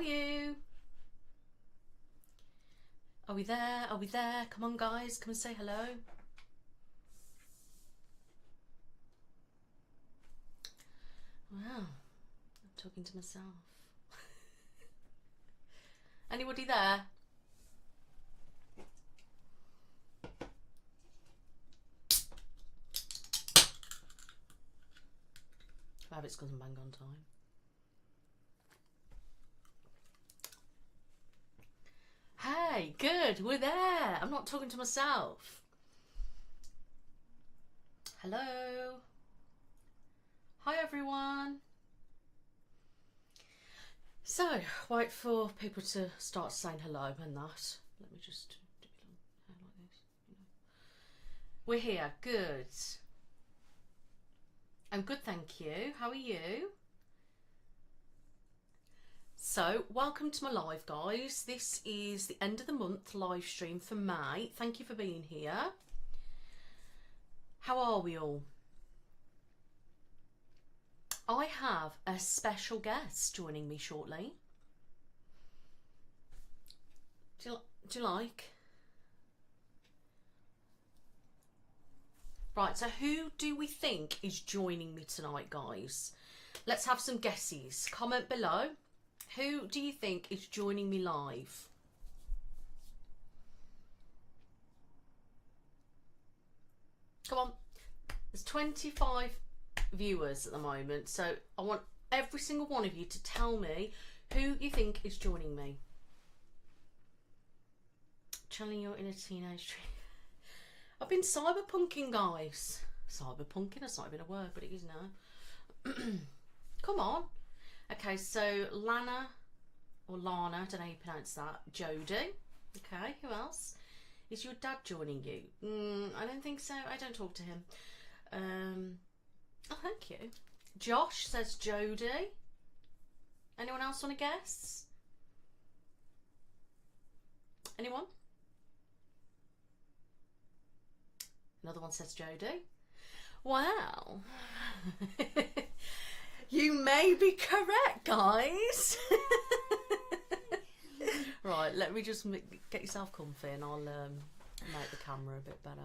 are you? Are we there? Are we there? Come on, guys. Come and say hello. Wow. I'm talking to myself. Anybody there? Rabbit's cousin bang on time. Hey, good, we're there. I'm not talking to myself. Hello. Hi everyone. So, wait for people to start saying hello and that. Let me just do it like this. We're here, good. I'm good, thank you. How are you? So, welcome to my live, guys. This is the end of the month live stream for May. Thank you for being here. How are we all? I have a special guest joining me shortly. Do you like? Right, so who do we think is joining me tonight, guys? Let's have some guesses. Comment below. Who do you think is joining me live? Come on. There's 25 viewers at the moment, so I want every single one of you to tell me who you think is joining me. Channeling your inner teenage dream. I've been cyberpunking, guys. Cyberpunking, that's not even a word, but it is now. Come on. Okay, so Lana, or Lana, I don't know how you pronounce that. Jodie. Okay, who else? Is your dad joining you? I don't think so. I don't talk to him. Oh, thank you. Josh says Jodie. Anyone else want to guess? Anyone? Another one says Jodie. Wow. You may be correct, guys. Right, let me just get yourself comfy and I'll make the camera a bit better.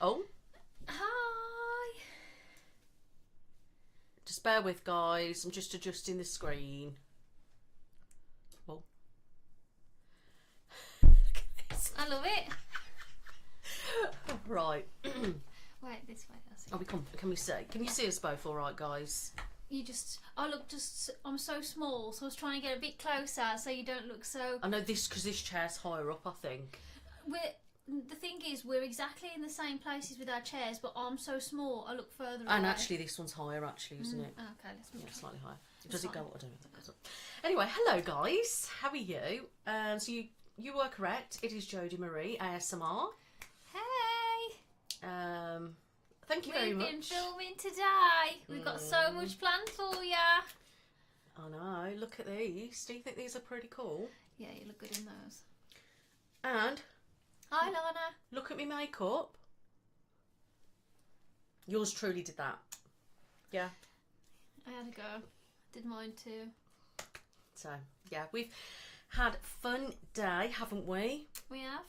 Oh. Hi. Just bear with, guys. I'm just adjusting the screen. Oh. Look at this. I love it. Right. Wait, this way. Are we can we see? Can you see us both all right, guys? You just, I'm so small, so I was trying to get a bit closer so you don't look so... I know this, because this chair's higher up, I think. The thing is, we're exactly in the same places with our chairs, but I'm so small, I look further away. And actually, this one's higher, actually, isn't it? Okay, let's move. Yeah, slightly higher. Does it go? I don't know. Anyway, hello, guys. How are you? So you were correct. It is Jodie Marie, ASMR. Hey! Thank you very much. We've been filming today. We've got so much planned for you. I know. Look at these. Do you think these are pretty cool? Yeah, you look good in those. And hi, Lana. Look at me makeup. Yours truly did that. Yeah. I had a go. Did mine too. So yeah, we've had a fun day, haven't we? We have.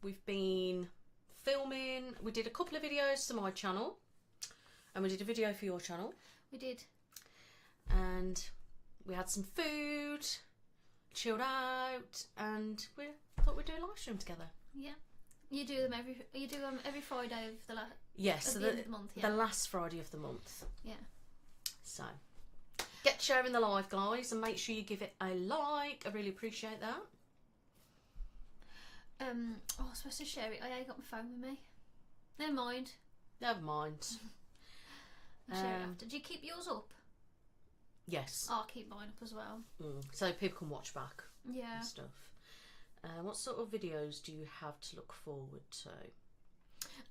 We've been filming. We did a couple of videos to my channel, and we did a video for your channel. We did. And we had some food, chilled out, and we thought we'd do a live stream together. Yeah. You do them every Friday of the yes, the end of the month. Yeah. The last Friday of the month. Yeah. So get sharing the live, guys, and make sure you give it a like. I really appreciate that. I was supposed to share it. I ain't got my phone with me. Never mind. Never mind. I'll share it after. Do you keep yours up? Yes. I'll keep mine up as well. So people can watch back. Yeah. And stuff. What sort of videos do you have to look forward to?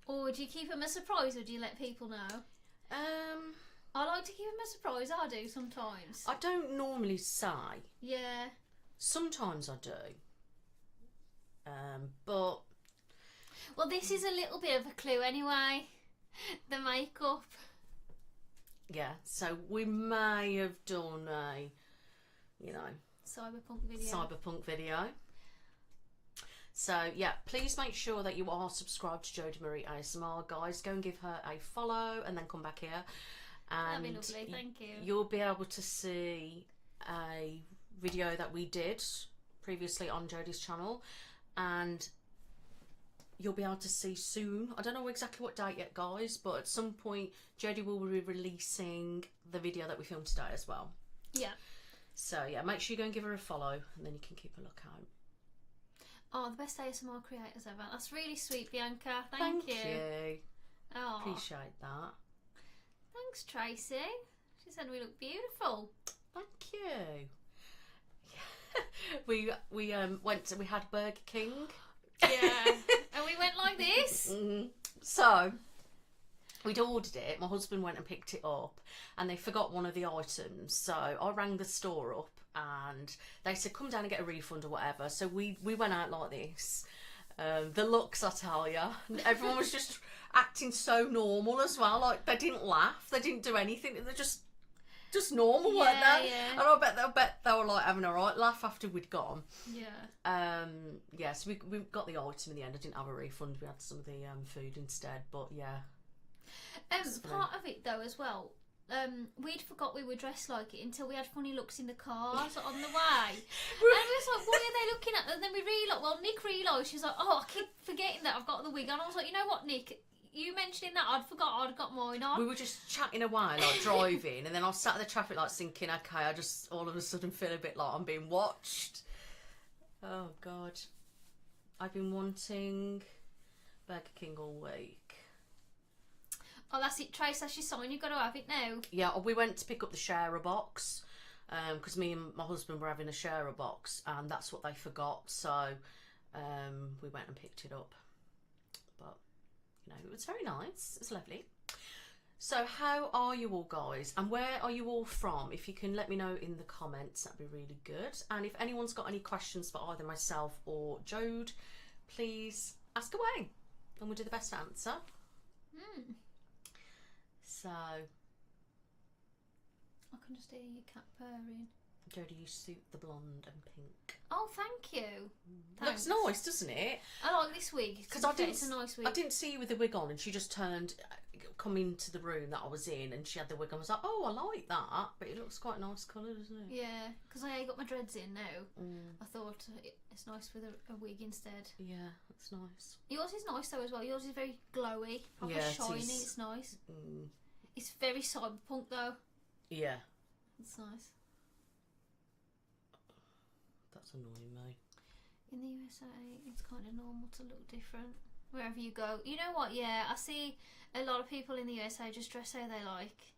Or do you keep them a surprise, or do you let people know? I like to keep them a surprise. I do sometimes. I don't normally say. Yeah. Sometimes I do. But well, this is a little bit of a clue anyway. The makeup. Yeah, so we may have done a, cyberpunk video. So yeah, please make sure that you are subscribed to Jodie Marie ASMR, guys. Go and give her a follow, and then come back here, and that'd be lovely. Thank you. You'll be able to see a video that we did previously on Jodie's channel, and you'll be able to see soon. I don't know exactly what date yet, guys, but at some point Jodie will be releasing the video that we filmed today as well. Yeah. So yeah, make sure you go and give her a follow, and then you can keep a look out. Oh, the best ASMR creators ever. That's really sweet, Bianca. Thank you. Oh, appreciate that. Thanks, Tracy. She said we look beautiful. Thank you. we had Burger King. Yeah. And we went like this. So we'd ordered it. My husband went and picked it up, and they forgot one of the items. So I rang the store up, and they said, come down and get a refund or whatever. So we went out like this. The looks, I tell you, everyone was just acting so normal as well. Like, they didn't laugh, they didn't do anything. They're just normal, weren't they? Yeah. And I bet they were like having a right laugh after we'd gone. Yeah. Yeah. So we got the item in the end. I didn't have a refund. We had some of the food instead. But yeah. Part of it though as well. We'd forgot we were dressed like it until we had funny looks in the cars on the way. And we was like, what are they looking at? And then we realised, well, Nick realised, she was like, oh, I keep forgetting that I've got the wig on. I was like, you know what, Nick? You mentioning that, I'd forgot I'd got mine on. We were just chatting away, like driving, and then I was sat at the traffic lights thinking, okay, I just all of a sudden feel a bit like I'm being watched. Oh, God. I've been wanting Burger King all week. Oh, that's it, Trace. That's your sign. You've got to have it now. Yeah, we went to pick up the sharer box because me and my husband were having a sharer box, and that's what they forgot. So we went and picked it up. But it was very nice. It's lovely. So how are you all, guys? And where are you all from? If you can let me know in the comments, that'd be really good. And if anyone's got any questions for either myself or Jode, please ask away, and we'll do the best to answer. So I can just hear your cat purring. Jodie, you suit the blonde and pink. Oh, thank you. Looks nice, doesn't it? I like this wig because it's a nice wig. I didn't see you with the wig on, and she just come into the room that I was in, and she had the wig on. I was like, oh, I like that, but it looks quite a nice colour, doesn't it? Yeah, because I got my dreads in now. I thought it's nice with a wig instead. Yeah, that's nice. Yours is nice though as well. Yours is very glowy, proper shiny. It's nice. It's very cyberpunk though. Yeah. It's nice. That's annoying me. In the USA, it's kind of normal to look different wherever you go. You know what? Yeah, I see a lot of people in the USA just dress how they like.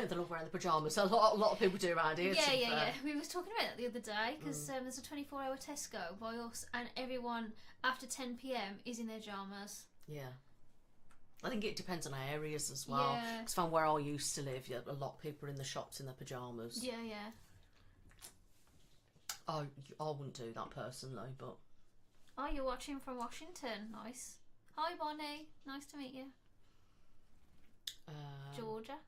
They love wearing the pyjamas. A lot of people do around here. Yeah. We was talking about that the other day because there's a 24-hour Tesco by us, and everyone after 10 p.m. is in their pyjamas. Yeah. I think it depends on areas as well. Because from where I used to live, a lot of people are in the shops in their pyjamas. Yeah. I wouldn't do that personally, but... Oh, you're watching from Washington. Nice. Hi, Bonnie. Nice to meet you. Georgia.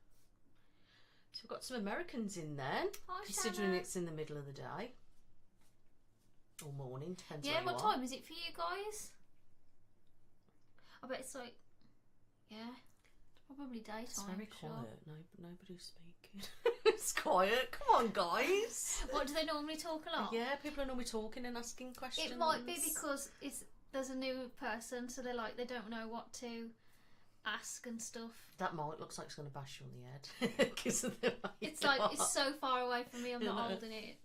So we've got some Americans in there. Hi, considering Shanna. It's in the middle of the day. Or morning, depends Yeah, where you what are. time is it for you guys? I bet it's like... Yeah, it's probably daytime. It's very quiet. No, nobody's speaking. It's quiet. Come on, guys. What, do they normally talk a lot? Yeah, people are normally talking and asking questions. It might be because there's a new person, so they don't know what to ask and stuff. That mic looks like it's going to bash you on the head. Because of the way It's like it's so far away from me. I'm not holding it.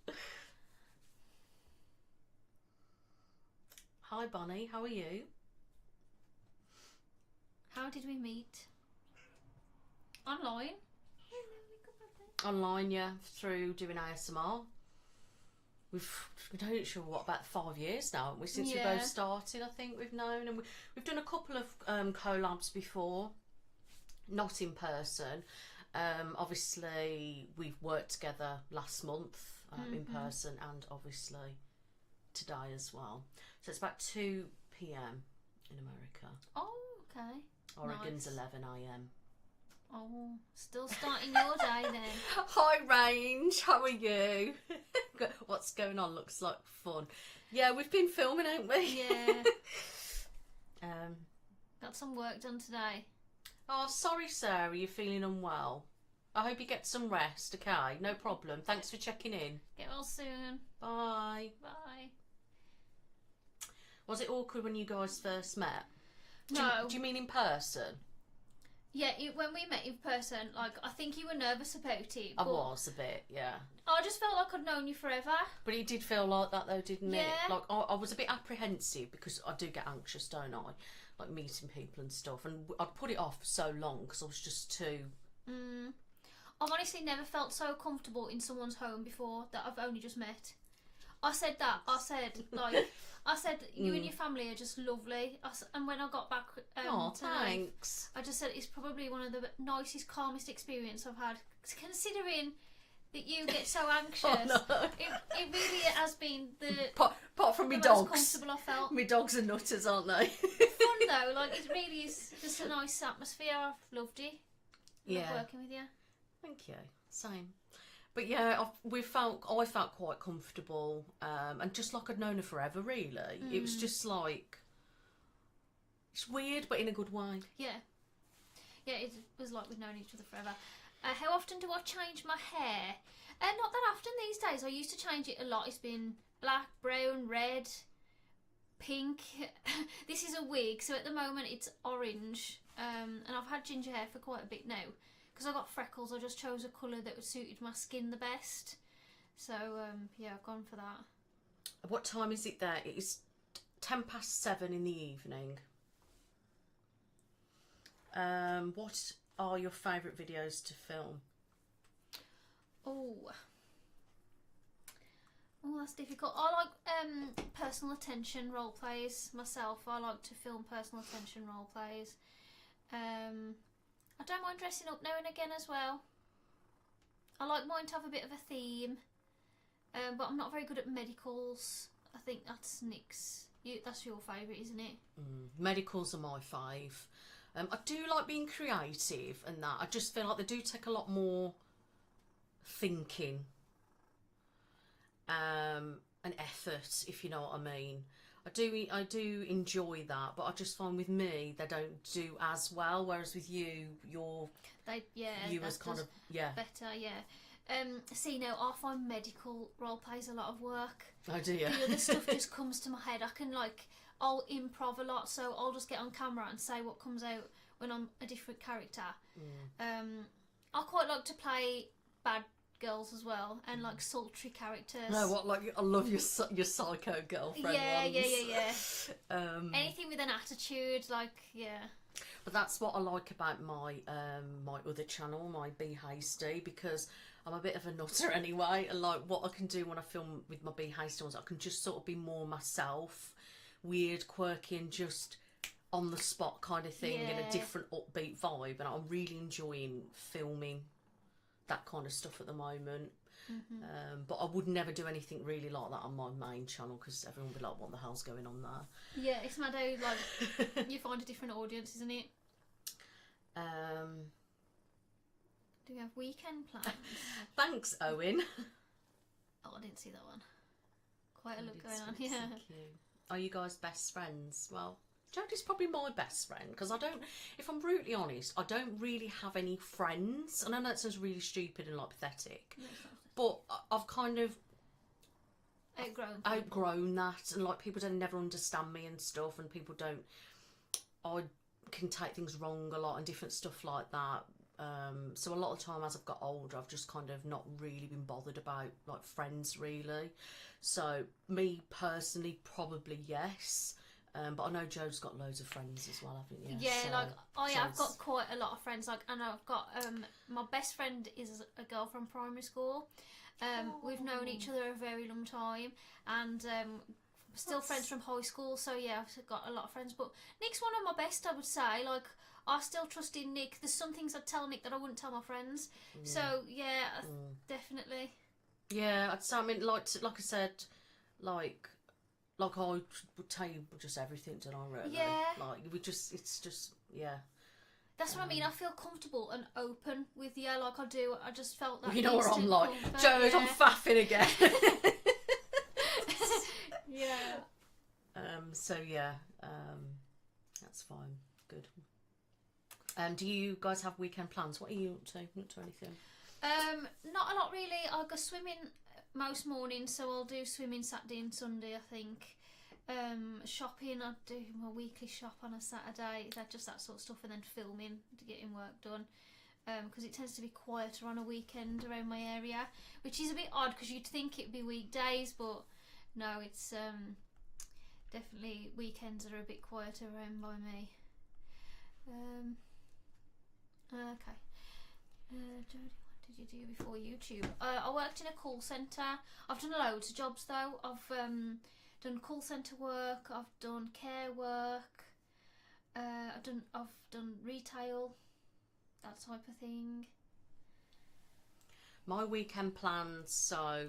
Hi, Bonnie. How are you? How did we meet? Online? Online, yeah, through doing ASMR. We've known each other, about 5 years now, haven't we? Since we both started, I think we've known. And we've done a couple of collabs before, not in person. Obviously, we've worked together last month in person, and obviously today as well. So it's about 2 p.m. in America. Oh, okay. Oregon's nice. 11 a.m. Oh, still starting your day then. Hi, Range. How are you? What's going on? Looks like fun. Yeah, we've been filming, haven't we? Yeah. Got some work done today. Oh, sorry, Sarah. You're feeling unwell. I hope you get some rest. Okay, no problem. Thanks for checking in. Get well soon. Bye. Bye. Was it awkward when you guys first met? No. Do you mean in person? Yeah, when we met in person, like, I think you were nervous about it. I was a bit, yeah. I just felt like I'd known you forever. But it did feel like that though, didn't it? Yeah. Like, I was a bit apprehensive because I do get anxious, don't I? Like meeting people and stuff. And I'd put it off for so long because I was just too... I've honestly never felt so comfortable in someone's home before that I've only just met. I said that. I said, you and your family are just lovely. And when I got back oh, to life, thanks. I just said it's probably one of the nicest, calmest experience I've had. Considering that you get so anxious, Oh, no. it really has been Apart from the my most dogs. comfortable I felt. My dogs are nutters, aren't they? Fun though, like it really is just a nice atmosphere. I've loved it. Love working with you. Thank you. Same. But yeah, I felt quite comfortable, and just like I'd known her forever. Really, it was just like it's weird, but in a good way. Yeah, it was like we've known each other forever. How often do I change my hair? Not that often these days. I used to change it a lot. It's been black, brown, red, pink. This is a wig, so at the moment it's orange. And I've had ginger hair for quite a bit now. Because I got freckles, I just chose a colour that suited my skin the best. So, yeah, I've gone for that. What time is it there? It is 7:10 in the evening. What are your favourite videos to film? Oh, that's difficult. I like personal attention role plays myself. I like to film personal attention role plays. I don't mind dressing up now and again as well. I like mine to have a bit of a theme, but I'm not very good at medicals. I think that's Nick's. That's your favourite, isn't it? Medicals are my fave. I do like being creative and that. I just feel like they do take a lot more thinking and effort, if you know what I mean. I do enjoy that, but I just find with me they don't do as well. Whereas with you, was kind of better. Yeah. See now, I find medical role plays a lot of work. Oh dear. The other stuff just comes to my head. I'll improv a lot, so I'll just get on camera and say what comes out when I'm a different character. I quite like to play bad girls as well, and like sultry characters. No, what like I love your psycho girlfriend. Yeah. Anything with an attitude, But that's what I like about my my other channel, my Be Hasty, because I'm a bit of a nutter anyway, and like what I can do when I film with my Be Hasty ones, I can just sort of be more myself, weird, quirky, and just on the spot kind of thing, in a different upbeat vibe, and I'm really enjoying filming that kind of stuff at the moment. But I would never do anything really like that on my main channel because everyone would be like, what the hell's going on there? Yeah, it's mad how you find a different audience, isn't it? Do we have weekend plans? Thanks, Owen. Oh, I didn't see that one. Quite a look going on. Yeah. Are you guys best friends? Well, Jodie's probably my best friend because if I'm brutally honest, I don't really have any friends. And I know that sounds really stupid and like pathetic, but I've kind of outgrown that, and like people don't never understand me and stuff, and people don't. I can take things wrong a lot and different stuff like that. So a lot of the time as I've got older, I've just kind of not really been bothered about like friends really. So me personally, probably yes. But I know Joe's got loads of friends as well, haven't you? Yeah, so I've got quite a lot of friends. And I've got my best friend is a girl from primary school. We've known each other a very long time, and still friends from high school. So yeah, I've got a lot of friends. But Nick's one of my best, I would say. Like I still trust in Nick. There's some things I'd tell Nick that I wouldn't tell my friends. So yeah, definitely. Yeah, I'd say. I mean, like I said, like I would tell you just everything, don't I? Really? Yeah. Like it's just, yeah. That's what I mean. I feel comfortable and open with you, like I do. I just felt that. You know what I'm like, comfort, Jode, I'm faffing again. Yeah. So yeah, that's fine. Good. Do you guys have weekend plans? What are you up to? Not to anything? Not a lot really. I'll go swimming most mornings, so I'll do swimming Saturday and Sunday, I think. Shopping, I'll do my weekly shop on a Saturday, that sort of stuff, and then filming to getting work done. Because it tends to be quieter on a weekend around my area, which is a bit odd because you'd think it'd be weekdays, but no, it's definitely weekends are a bit quieter around by me. Okay. Jodie, what did you do before YouTube? I worked in a call centre. I've done loads of jobs though. I've done call centre work. I've done care work. I've done retail, that type of thing. My weekend plans, so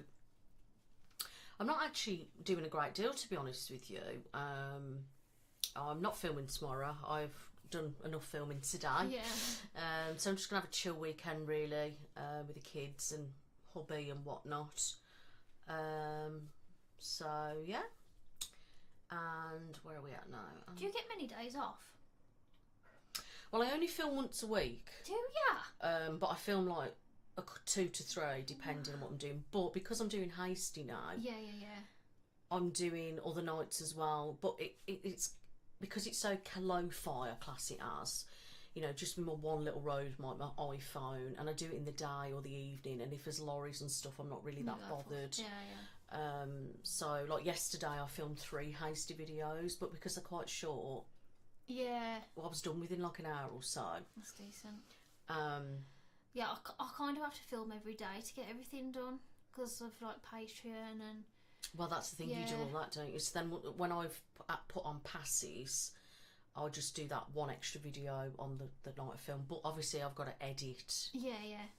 I'm not actually doing a great deal, to be honest with you. I'm not filming tomorrow. I've done enough filming today. Yeah. So I'm just gonna have a chill weekend really, with the kids and hubby and whatnot. So yeah. And where are we at now? Do you get many days off? Well, I only film once a week. Do ya? But I film like 2 to 3 depending on what I'm doing. But because I'm doing hasty now, Yeah. I'm doing other nights as well. But it's because it's so lo-fi, I class it as, you know, just with my one little road, my iPhone, and I do it in the day or the evening. And if there's lorries and stuff, I'm not really that bothered. Yeah. So like yesterday, I filmed 3 hasty videos, but because they're quite short, Yeah. well, I was done within like an hour or so. That's decent. Yeah, I kind of have to film every day to get everything done because of like Patreon and. Well, that's the thing, you do all that, don't you? So then when I've put on passes, I'll just do that one extra video on the night of film. But obviously I've got to edit. Yeah.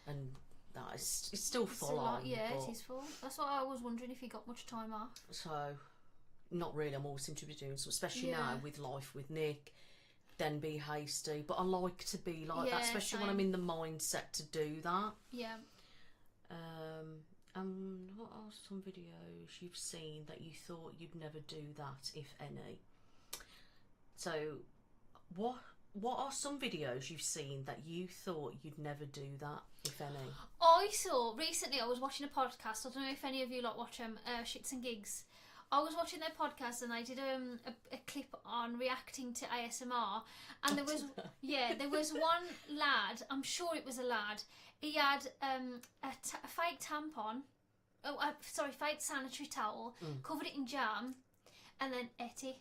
And that is, it's still full on. Yeah, it is full. That's why I was wondering if you got much time off. So, not really. I'm always seem to be doing so, especially now with life with Nick, then be hasty. But I like to be like that, especially when I'm in the mindset to do that. Yeah. What are some videos you've seen that you thought you'd never do that, if any? So, what are some videos you've seen that you thought you'd never do that, if any? I saw recently. I was watching a podcast. I don't know if any of you like watch them. Shits and Gigs. I was watching their podcast and they did a clip on reacting to ASMR, and there was one lad. I'm sure it was a lad. He had a fake tampon. Fake sanitary towel, covered it in jam, and then ate it.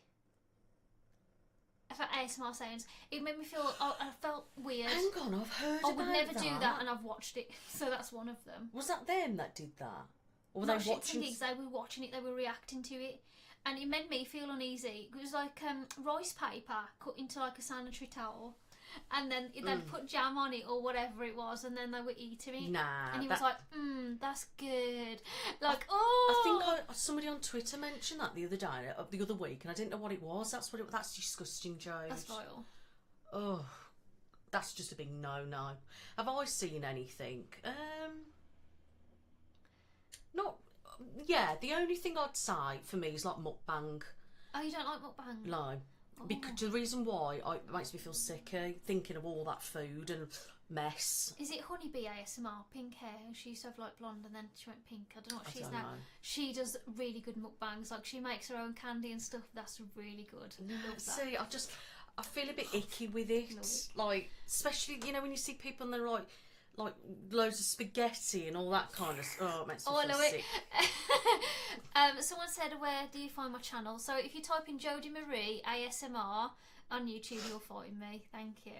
For ASMR sounds, it made me feel. I felt weird. Hang on, I've heard about that. I would never do that, and I've watched it, so that's one of them. Was that them that did that? Or were Not they Shits watching? and Gigs, they were watching it. They were reacting to it, and it made me feel uneasy. It was like rice paper cut into like a sanitary towel, and then they'd put jam on it or whatever it was, and then they were eating it. Nah, and he was like, that's good. Like, oh. I think somebody on Twitter mentioned that the other week, and I didn't know what it was. That's disgusting, Joe. That's vile. Oh, that's just a big no. Have I seen anything? Not. Yeah, the only thing I'd say for me is like mukbang. Oh, you don't like mukbang? No. Because the reason why it makes me feel sicky thinking of all that food and mess. Is it Honeybee ASMR? Pink hair. She used to have like blonde and then she went pink. I don't know what she's now. She does really good mukbangs. Like she makes her own candy and stuff. That's really good. Love that. See, I feel a bit icky with it. Like, especially when you see people and they're like loads of spaghetti and all that kind of stuff. Oh, it makes me feel sick. Someone said, where do you find my channel? So if you type in Jodie Marie ASMR on YouTube, you'll find me. Thank you.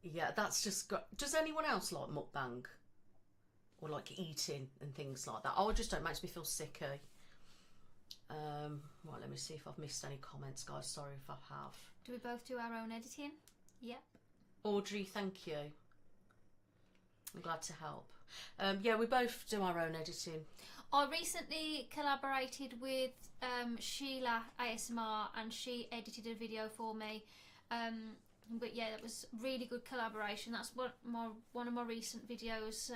Yeah, that's just got. Does anyone else like mukbang? Or like eating and things like that? Oh, I just don't. It makes me feel sicky. Right, let me see if I've missed any comments, guys. Sorry if I have. Do we both do our own editing? Yep. Audrey, thank you. I'm glad to help. Yeah, we both do our own editing. I recently collaborated with Sheila ASMR, and she edited a video for me But yeah, that was really good collaboration. That's one of my recent videos.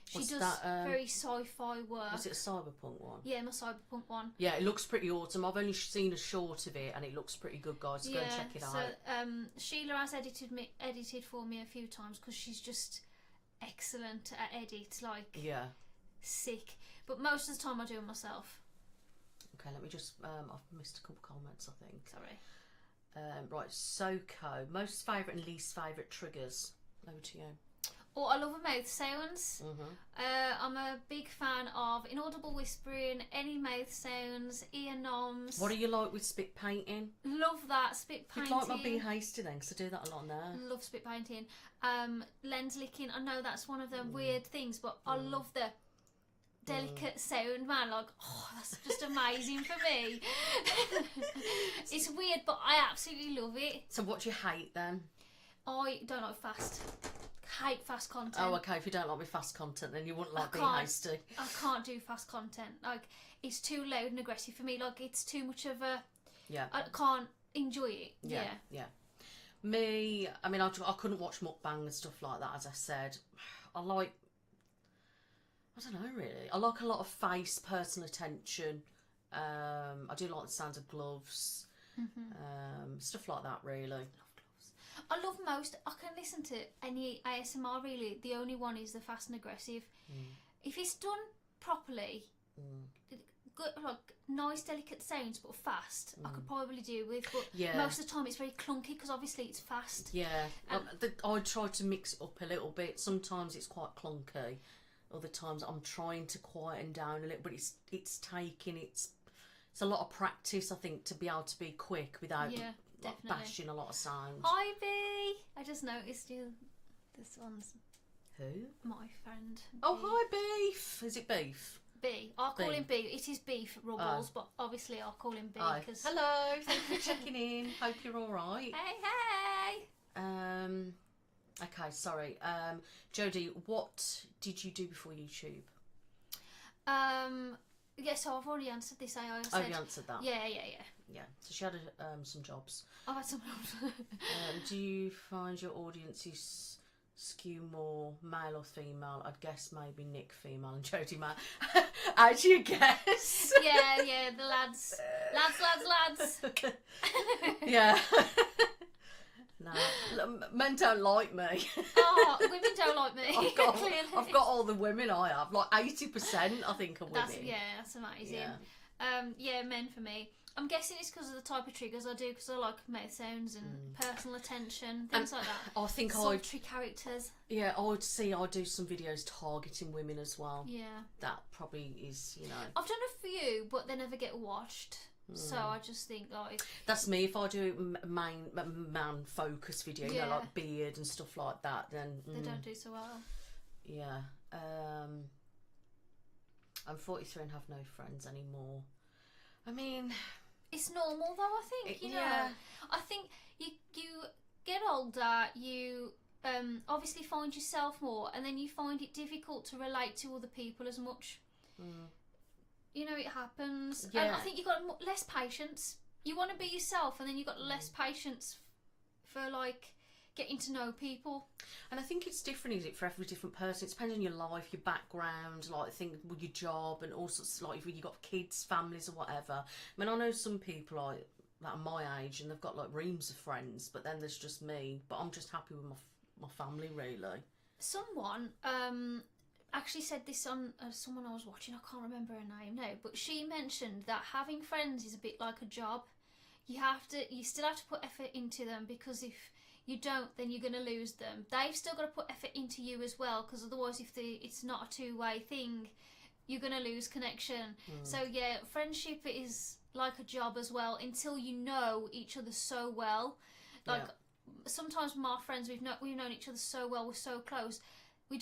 She does very sci-fi work. Was it a cyberpunk one? Yeah, my cyberpunk one. Yeah, it looks pretty awesome. I've only seen a short of it, and it looks pretty good, guys. So go and check it out. Sheila has edited for me a few times because she's just excellent at edit, like sick. But most of the time I do it myself. Okay, let me just. I've missed a couple comments, I think. Sorry. Right, Soko. Most favourite and least favourite triggers. Over to you. Oh, I love mouth sounds. I'm a big fan of inaudible whispering, any mouth sounds, ear noms. What do you like with spit painting? Love that, spit painting. You'd like my being hasty then, because I do that a lot now. Love spit painting. Lens licking, I know that's one of the weird things, but I love the delicate sound, man. Like, oh, that's just amazing for me. It's weird, but I absolutely love it. So what do you hate then? I don't like fast. Hate fast content. Oh, okay. If you don't like me fast content, then you wouldn't like being hasty. I can't do fast content. Like, it's too loud and aggressive for me. Like, it's too much of a. Yeah. I can't enjoy it. Yeah. Me, I mean, I couldn't watch mukbang and stuff like that. As I said, I don't know really. I like a lot of face, personal attention. I do like the sound of gloves, stuff like that. Really. I love most. I can listen to any ASMR really. The only one is the fast and aggressive. If it's done properly, good, like nice, delicate sounds, but fast, I could probably do with. But most of the time, it's very clunky because obviously it's fast. Yeah, I try to mix it up a little bit. Sometimes it's quite clunky. Other times I'm trying to quieten down a little, but it's a lot of practice, I think, to be able to be quick without. Definitely. Bashing a lot of sound. Hi B! I just noticed you. This one's who? My friend. Oh, hi Beef. Is it Beef? B. I'll call him B. It is Beef Rubbles, but obviously I'll call him B because. Hello. Thank you for checking in. Hope you're all right. Hey. Okay. Sorry. Jodie, what did you do before YouTube? So I've already answered this. I said. Oh, you answered that. Yeah. So she had some jobs. I've had some jobs. Do you find your audience is skew more male or female? I'd guess maybe Nick female and Jodie male. How do you guess? Yeah, the lads. Lads. Yeah. No, men don't like me. Oh, women don't like me. I've got all the women I have. Like 80%, I think, are women. That's amazing. Yeah, men for me. I'm guessing it's because of the type of triggers I do, because I like mouth sounds and personal attention, things like that. I think sultry characters. Yeah, I do some videos targeting women as well. Yeah. That probably is, I've done a few, but they never get watched. So I just think like that's me. If I do a man focus video, like beard and stuff like that, then they don't do so well. Yeah. I'm 43 and have no friends anymore. I mean, it's normal though. I think I think you get older. You obviously find yourself more, and then you find it difficult to relate to other people as much. It happens. And I think you've got less patience. You want to be yourself, and then you've got less patience for like getting to know people. And I think it's different, is it, for every different person? It depends on your life, your background, like with your job, and all sorts. Like if you've got kids, families, or whatever. I mean, I know some people like that are my age, and they've got like reams of friends, but then there's just me. But I'm just happy with my family, really. Someone actually said this on someone I was watching. I can't remember her name now, but she mentioned that having friends is a bit like a job. You still have to put effort into them, because if you don't, then you're going to lose them. They've still got to put effort into you as well, because otherwise, if it's not a two-way thing, you're going to lose connection. So yeah, friendship is like a job as well, until you know each other so well. Like sometimes my friends, we've known each other so well, we're so close. We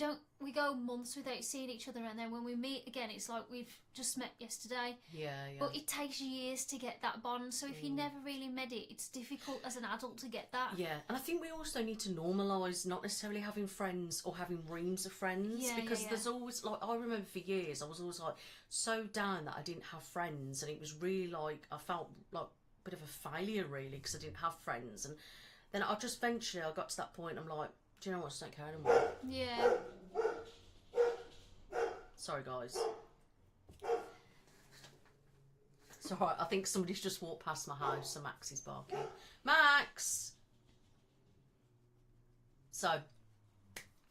go months without seeing each other, and then when we meet again, it's like we've just met yesterday. Yeah. But it takes years to get that bond, so if you never really met it, it's difficult as an adult to get that. Yeah, and I think we also need to normalise not necessarily having friends or having reams of friends, because there's always, like, I remember for years, I was always like so down that I didn't have friends, and it was really like, I felt like a bit of a failure really, because I didn't have friends. And then I just eventually I got to that point. I'm like, do you know what? I just don't care anymore. Yeah. Sorry, guys. It's alright. I think somebody's just walked past my house, so Max is barking. Max. So.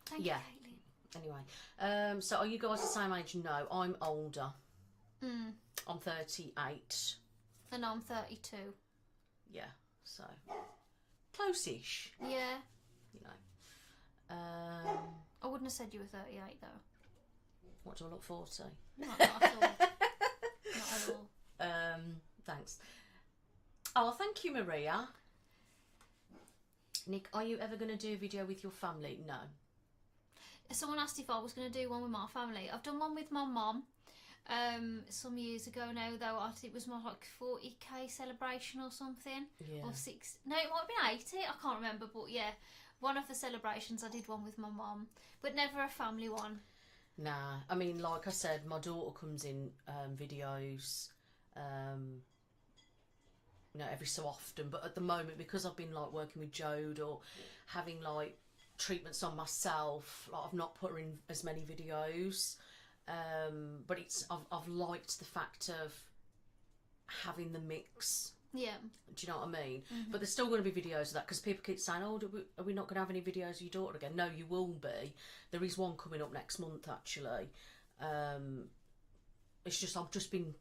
Thank Yeah. you, Caitlin. Anyway, so are you guys the same age? No, I'm older. Mm. I'm 38. And I'm 32. Yeah, so close-ish. Yeah. You know. I wouldn't have said you were 38 though. What do I look 40? Not at all. Not at all. Thanks. Oh, thank you, Maria. Nick, are you ever going to do a video with your family? No. Someone asked if I was going to do one with my family. I've done one with my mum some years ago now, though. I think it was my like 40k celebration or something. Yeah. Or no, it might have been 80, I can't remember, but yeah, one of the celebrations I did one with my mum, but never a family one. Nah, I mean, like I said, my daughter comes in videos, you know, every so often, but at the moment, because I've been like working with Jode or having like treatments on myself, like I've not put her in as many videos, but I've liked the fact of having the mix. Yeah. Do you know what I mean? Mm-hmm. But there's still going to be videos of that, because people keep saying, oh, are we not going to have any videos of your daughter again? No, you will be. There is one coming up next month, actually. It's just, I've just been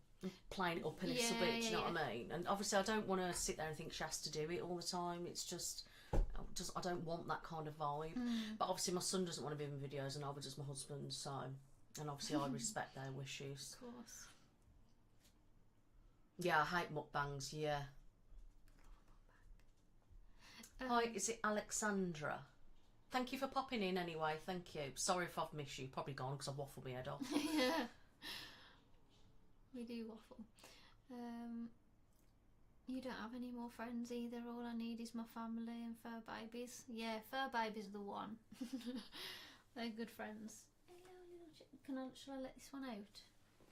playing it up a little bit, do you know what I mean? And obviously I don't want to sit there and think she has to do it all the time. It's just I don't want that kind of vibe. But obviously my son doesn't want to be in videos, and neither does my husband, so, and obviously I respect their wishes. Of course. Yeah, I hate mukbangs, yeah. Hi, is it Alexandra? Thank you for popping in anyway, thank you. Sorry if I've missed you, probably gone because I've waffled my head off. Yeah. We do waffle. You don't have any more friends either. All I need is my family and fur babies. Yeah, fur babies are the one. They're good friends. Hello, shall I let this one out?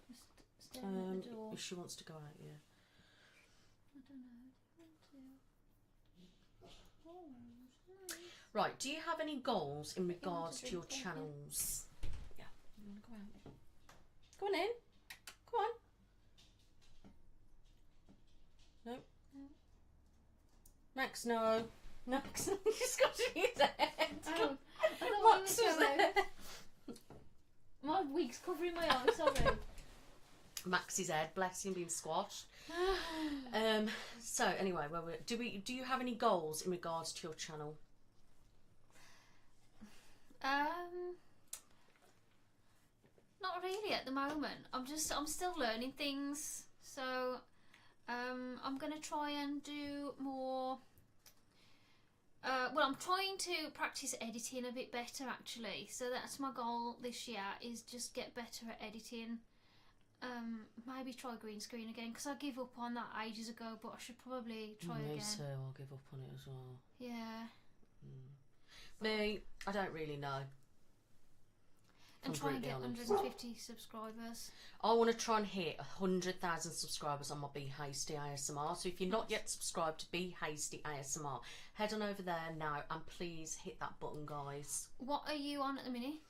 Just staring at the door. If she wants to go out, yeah. I don't know. Right, do you have any goals in regards to to your drink, channels? Yeah, you want to go out? Go on in. Come on. No. No. Max, no. Max, he's got his head. Oh, I thought Max we was were there. My wig's covering my eyes, sorry. Max's head, bless him, being squashed. So anyway, do you have any goals in regards to your channel? Not really at the moment. I'm still learning things, so I'm gonna try and do more. Well, I'm trying to practice editing a bit better actually. So that's my goal this year, is just get better at editing. Maybe try green screen again, because I gave up on that ages ago, but I should probably try again. Me too, I'll give up on it as well. Yeah. Me, I don't really know. And try and get honest. 150 subscribers. I want to try and hit 100,000 subscribers on my Be Hasty ASMR. So if you're not yet subscribed to Be Hasty ASMR, head on over there now and please hit that button, guys. What are you on at the minute?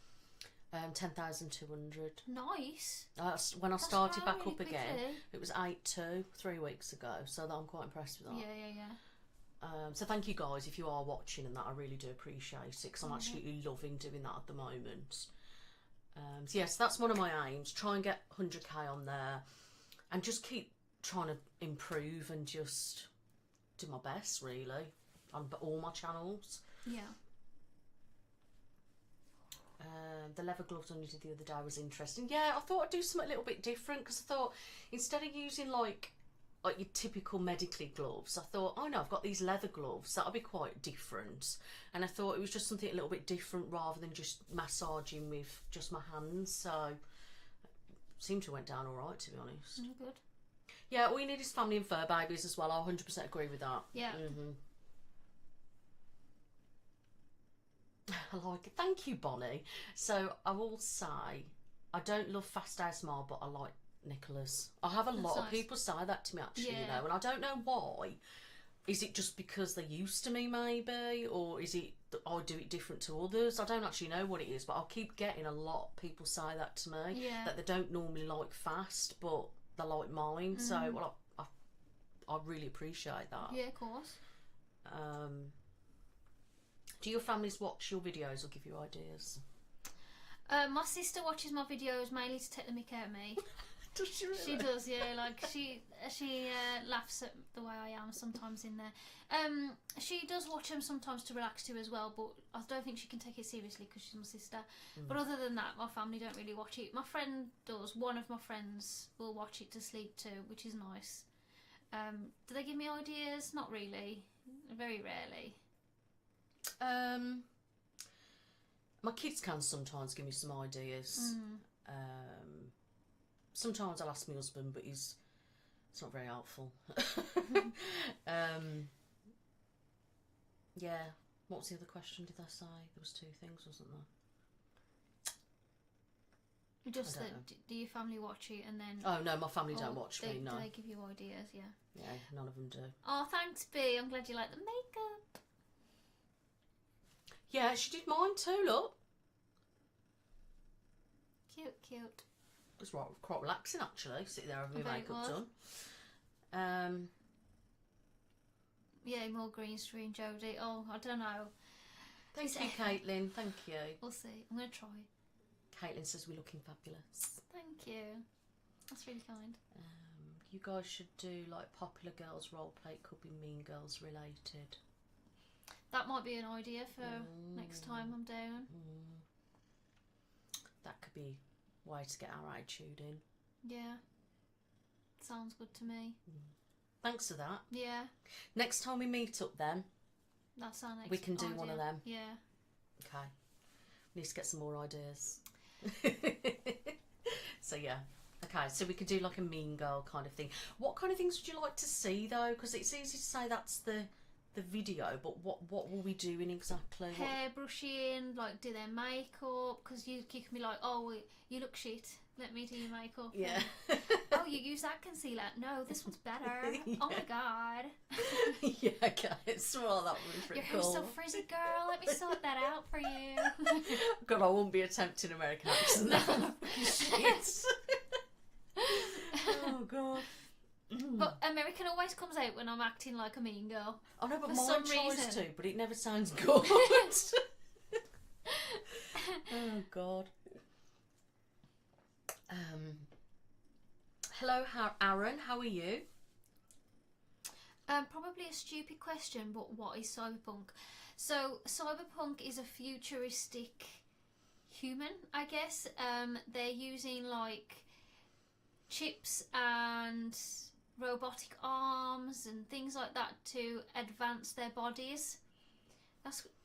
10,200. Nice. When I started back really up again, quickly. it was 8.2 3 weeks ago. So I'm quite impressed with that. Yeah. So thank you guys if you are watching and that. I really do appreciate it, because I'm absolutely loving doing that at the moment. So yes, that's one of my aims. Try and get 100k on there, and just keep trying to improve and just do my best really on all my channels. Yeah. The leather gloves I did the other day was interesting. Yeah, I thought I'd do something a little bit different, because I thought instead of using like your typical medically gloves, I thought, oh no, I've got these leather gloves, that'll be quite different. And I thought it was just something a little bit different rather than just massaging with just my hands. So it seemed to went down all right, to be honest. Good. Yeah, all you need is family and fur babies as well. I 100% agree with that. Yeah. I like it. Thank you, Bonnie. So I will say, I don't love fast ASMR, but I like Nicola's. I have a lot of people say that to me actually, you know, and I don't know why, is it just because they're used to me, maybe, or is it that I do it different to others? I don't actually know what it is, but I'll keep getting a lot of people say that to me, that they don't normally like fast, but they like mine. So, well, I really appreciate that. Yeah, of course. Do your families watch your videos or give you ideas? My sister watches my videos mainly to take the mick out of me. Does she really? She does, yeah. Like she laughs at the way I am sometimes in there. She does watch them sometimes to relax too as well, but I don't think she can take it seriously because she's my sister. But other than that, my family don't really watch it. My friend does. One of my friends will watch it to sleep too, which is nice. Do they give me ideas? Not really. Very rarely. My kids can sometimes give me some ideas. Sometimes I'll ask my husband, but it's not very helpful. Yeah. What was the other question? Did I say there was 2 things, wasn't there? Just that, do your family watch it and then? Oh no, my family don't watch me. No. Do they give you ideas? Yeah. Yeah, none of them do. Oh, thanks, B. I'm glad you like the makeup. Yeah, she did mine too. Look. Cute, cute. It's quite relaxing actually. Sit there having my makeup done. Yeah, more green screen, Jodie. Oh, I don't know. Thank you, Caitlin. Thank you. We'll see. I'm gonna try. Caitlin says we're looking fabulous. Thank you. That's really kind. You guys should do like popular girls roleplay. It could be Mean Girls related. That might be an idea for next time I'm down. That could be a way to get our attitude in. Yeah. Sounds good to me. Thanks for that. Yeah. Next time we meet up then, that's our next we can do idea. one of them. Yeah. Okay. We need to get some more ideas. So yeah. Okay, so we could do like a Mean Girl kind of thing. What kind of things would you like to see though? Because it's easy to say that's the video, but what will we doing exactly? Hair brushing, like do their makeup, because you can be like, oh, you look shit, let me do your makeup. Yeah. Oh, you use that concealer. No, this one's better. Yeah. Oh my god. Yeah, okay. Well, that would be pretty Your hair's cool. so frizzy, girl. Let me sort that out for you. God, I won't be attempting American accent now. Shit. Oh god. But American always comes out when I'm acting like a mean girl. I know, but for mine some tries reason. to, but it never sounds good. Oh god. Hello, Aaron. How are you? Probably a stupid question, but what is cyberpunk? So cyberpunk is a futuristic human, I guess. They're using like chips and robotic arms and things like that to advance their bodies.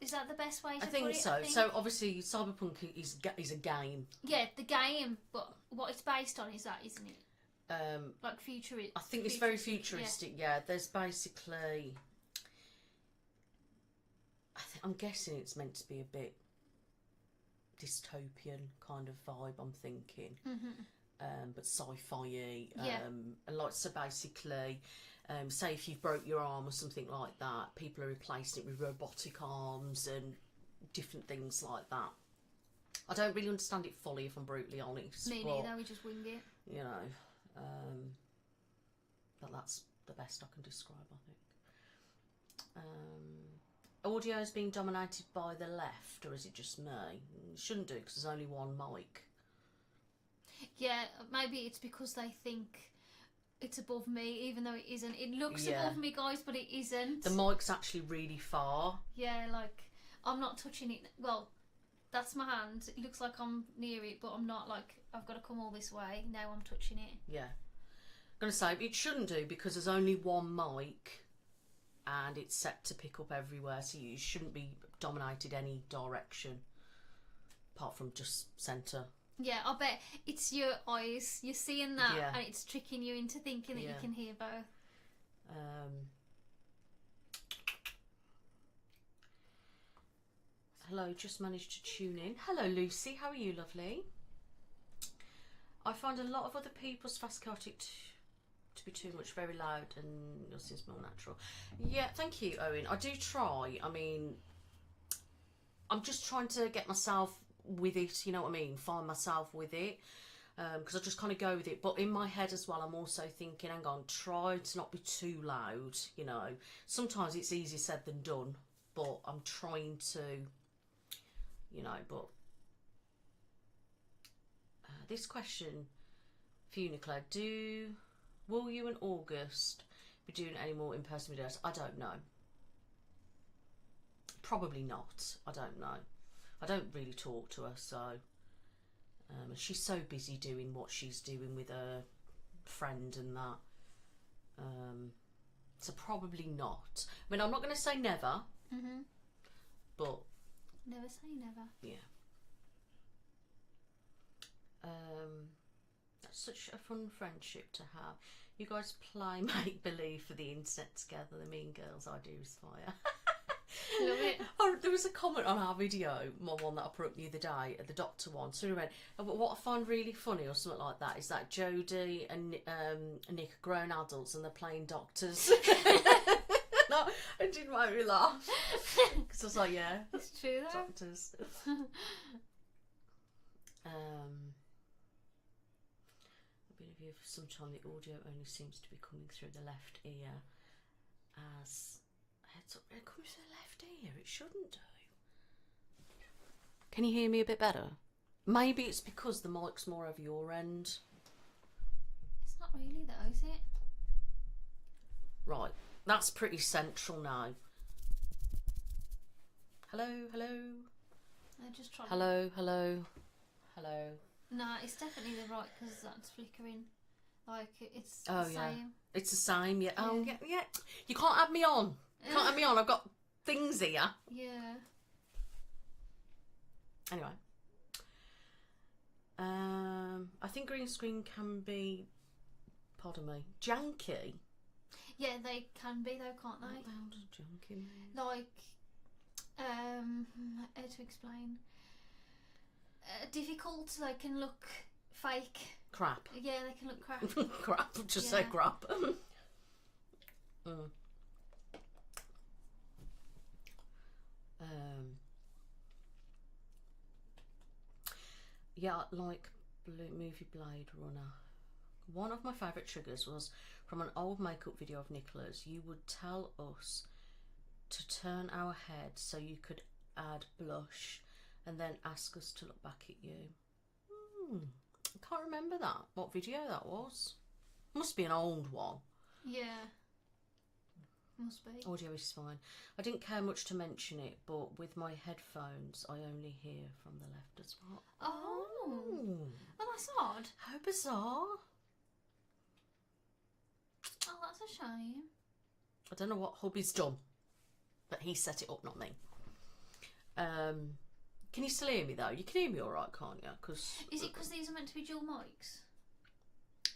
Is that the best way to put it? I think so. So obviously, cyberpunk is a game. Yeah, the game, but what it's based on is that, isn't it? Like futuristic. I think it's very futuristic. Yeah, there's basically. I'm guessing it's meant to be a bit dystopian kind of vibe. I'm thinking. But sci-fi-y. And like, so basically, say if you've broke your arm or something like that, people are replacing it with robotic arms and different things like that. I don't really understand it fully, if I'm brutally honest. Me neither, we just wing it. You know, but that's the best I can describe, I think. Audio is being dominated by the left, or is it just me? It shouldn't do, because there's only one mic. Yeah, maybe it's because they think it's above me, even though it isn't. It looks above me, guys, but it isn't. The mic's actually really far. Yeah, like, I'm not touching it. Well, that's my hand. It looks like I'm near it, but I'm not. Like, I've got to come all this way. Now I'm touching it. Yeah. I'm going to say, it shouldn't do, because there's only one mic and it's set to pick up everywhere, so you shouldn't be dominated any direction apart from just centre. Yeah, I bet it's your eyes. You're seeing that, and it's tricking you into thinking that you can hear both. Hello, just managed to tune in. Hello, Lucy. How are you, lovely? I find a lot of other people's fast chaotic to be too much, very loud, and yours seems more natural. Yeah, thank you, Owen. I do try. I mean, I'm just trying to get myself with it, you know what I mean? Find myself with it. Because I just kind of go with it. But in my head as well, I'm also thinking, hang on, try to not be too loud, you know. Sometimes it's easier said than done, but I'm trying to, you know, but... this question for you, Nicola. Will you in August be doing any more in-person videos? I don't know. Probably not. I don't know. I don't really talk to her, so... she's so busy doing what she's doing with her friend and that. So probably not. I mean, I'm not going to say never. But... Never say never. Yeah. That's such a fun friendship to have. You guys play make-believe for the internet together. The mean girls I do aspire. Love it. Oh, there was a comment on our video, my one that I put up the other day, the doctor one. So we went, but what I find really funny or something like that is that Jodie and Nick are grown adults and they're playing doctors. No, it didn't make me laugh. Because I was like, yeah. It's true though. Doctors. I've been here for some time. The audio only seems to be coming through the left ear as... It comes to the left ear. It shouldn't do. Can you hear me a bit better? Maybe it's because the mic's more over your end. It's not really though, is it? Right, that's pretty central now. Hello, hello. I just tried. Hello, hello, hello. No, it's definitely the right because that's flickering. Like it's Oh the yeah, same. it's the same. Yeah. Oh yeah, yeah. You can't have me on. You can't have me on. I've got things here. Yeah. Anyway, I think green screen can be, pardon me, janky. Yeah, they can be though, can't they? What the hell does janky mean? Like, how to explain? Difficult. They can look fake. Crap. Yeah, they can look crap. Crap. Just say crap. Yeah, like movie Blade Runner. One of my favourite triggers was from an old makeup video of Nicola's. You would tell us to turn our head so you could add blush and then ask us to look back at you. I can't remember that. What video that was? Must be an old one. Yeah. Must be. Audio is fine. I didn't care much to mention it, but with my headphones, I only hear from the left as well. Oh. Well, that's odd. How bizarre. Oh, that's a shame. I don't know what hubby's done, but he set it up, not me. Can you still hear me though? You can hear me all right, can't you? Cause is it because these are meant to be dual mics?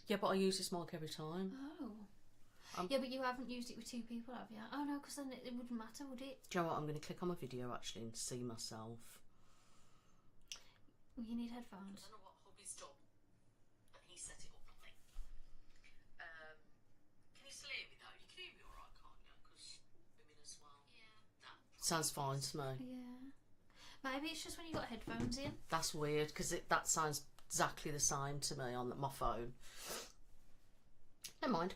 Yeah, but I use this mic every time. Oh. Yeah, but you haven't used it with two people, have you? Oh no, because then it wouldn't matter, would it? Do you know what? I'm going to click on my video actually and see myself. Well, you need headphones. I don't know what hubby's done, but he set it up, not me. Can you still hear me though? You can hear me all right, can't you? Because I'm in as well. Yeah. Sounds fine to me. Yeah. Maybe it's just when you got headphones in. That's weird because that sounds exactly the same to me on my phone. Never mind.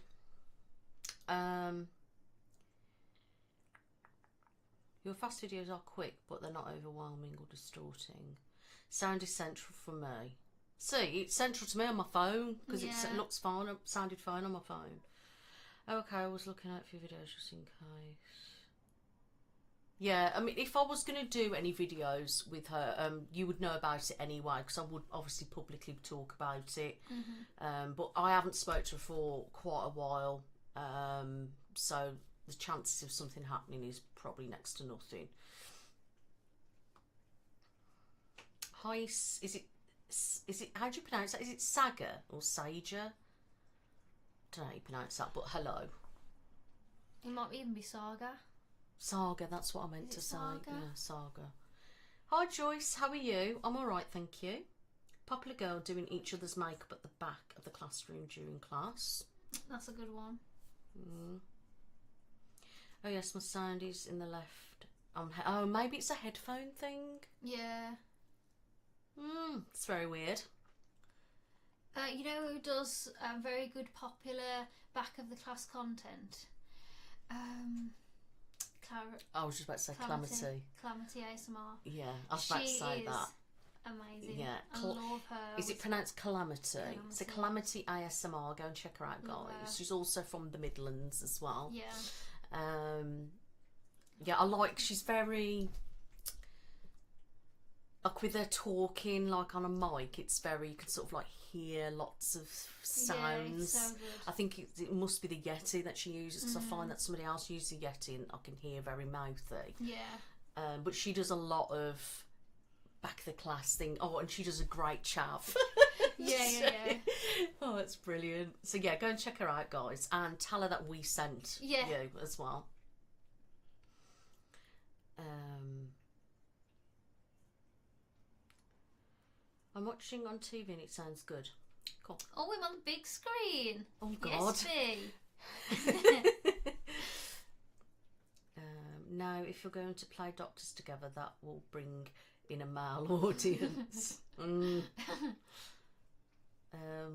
Your fast videos are quick, but they're not overwhelming or distorting. Sound is central for me. See, it's central to me on my phone because it looks fine. It sounded fine on my phone. Okay, I was looking out for your videos just in case. Yeah, I mean, if I was going to do any videos with her, you would know about it anyway because I would obviously publicly talk about it. But I haven't spoke to her for quite a while, so the chances of something happening is probably next to nothing. Hi, is it how do you pronounce that? Is it Saga or Sager? I don't know how you pronounce that, but hello. It might even be Saga. Saga, that's what I meant to say. Saga? Yeah, Saga. Hi Joyce, how are you? I'm alright, thank you. Popular girl doing each other's makeup at the back of the classroom during class. That's a good one. Oh yes, my sound is in the left. Oh, maybe it's a headphone thing. Yeah. It's very weird. You know who does very good popular back of the class content? I was just about to say Calamity. Calamity ASMR. Yeah, I was about to say that. Amazing. Yeah, I love her. Is it pronounced Calamity? It's a Calamity ASMR. Go and check her out, guys. She's also from the Midlands as well. Yeah. Yeah, she's very, like with her talking like on a mic, it's very, you can sort of like hear lots of sounds. Yeah, it's so good. I think it must be the Yeti that she uses, because I find that somebody else uses the Yeti and I can hear very mouthy. Yeah. But she does a lot of back of the class thing. Oh, and she does a great chav. Yeah. Oh, it's brilliant. So yeah, go and check her out, guys, and tell her that we sent you as well. I'm watching on TV and it sounds good. Cool. Oh, I'm on the big screen. Oh God. Yes, now, if you're going to play doctors together, that will bring in a male audience.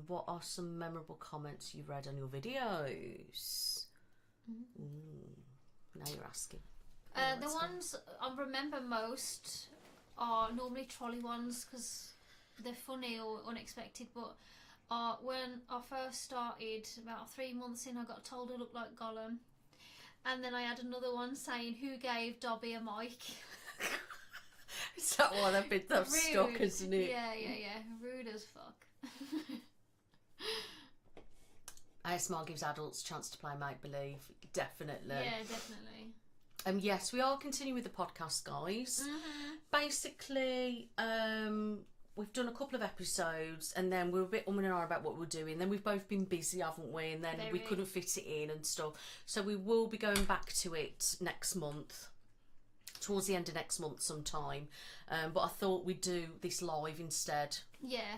What are some memorable comments you read on your videos? Now you're asking. The ones I remember most are normally trolley ones because they're funny or unexpected, but when I first started, about 3 months in, I got told I looked like Gollum. And then I had another one saying, who gave Dobby a mic? Is that why they've stuck, isn't it? Yeah. Rude as fuck. ASMR gives adults a chance to play make-believe. Definitely. Yeah, definitely. Yes, we are continuing with the podcast, guys. Basically, we've done a couple of episodes and then we were a bit and ahhing about what we're doing. Then we've both been busy, haven't we? And then we couldn't fit it in and stuff. So we will be going back to it next month, towards the end of next month sometime. But I thought we'd do this live instead. Yeah.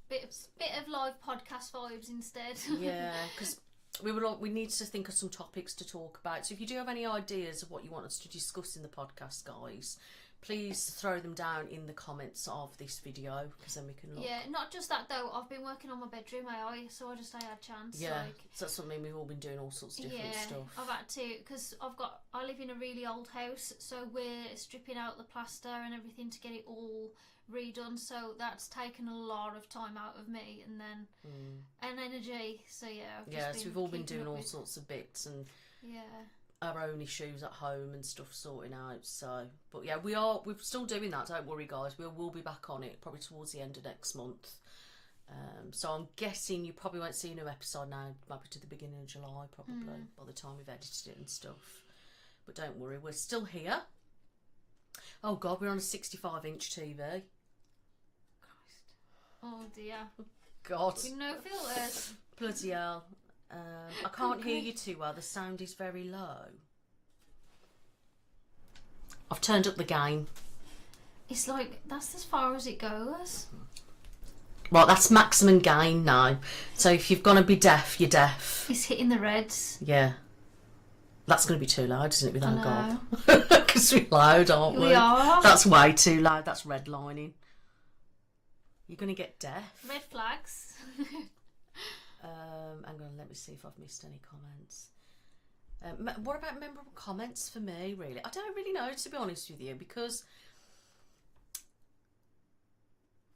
Bit of live podcast vibes instead. Yeah, because we need to think of some topics to talk about. So if you do have any ideas of what you want us to discuss in the podcast, guys, please throw them down in the comments of this video, because then we can look. Yeah, not just that though, I've been working on my bedroom AI, so I just had a chance. Yeah, so that's something we've all been doing, all sorts of different stuff. I've had to, because I live in a really old house, so we're stripping out the plaster and everything to get it all redone, so that's taken a lot of time out of me and then and energy. So yeah, so we've all been doing all sorts of bits and our own issues at home and stuff sorting out. So, but yeah, we're still doing that. Don't worry, guys. We'll be back on it probably towards the end of next month. So I'm guessing you probably won't see a new episode now, maybe to the beginning of July, probably by the time we've edited it and stuff. But don't worry, we're still here. Oh God, we're on a 65-inch TV. Oh dear. God. With no filters. Bloody hell. I can't hear you too well. The sound is very low. I've turned up the gain. It's like, that's as far as it goes. Right, that's maximum gain now. So if you're going to be deaf, you're deaf. It's hitting the reds. Yeah. That's going to be too loud, isn't it, with that gob? Because we're loud, aren't we? We are. That's way too loud. That's redlining. You're going to get deaf. Red flags. I'm going to let me see if I've missed any comments. What about memorable comments for me, really? I don't really know, to be honest with you, because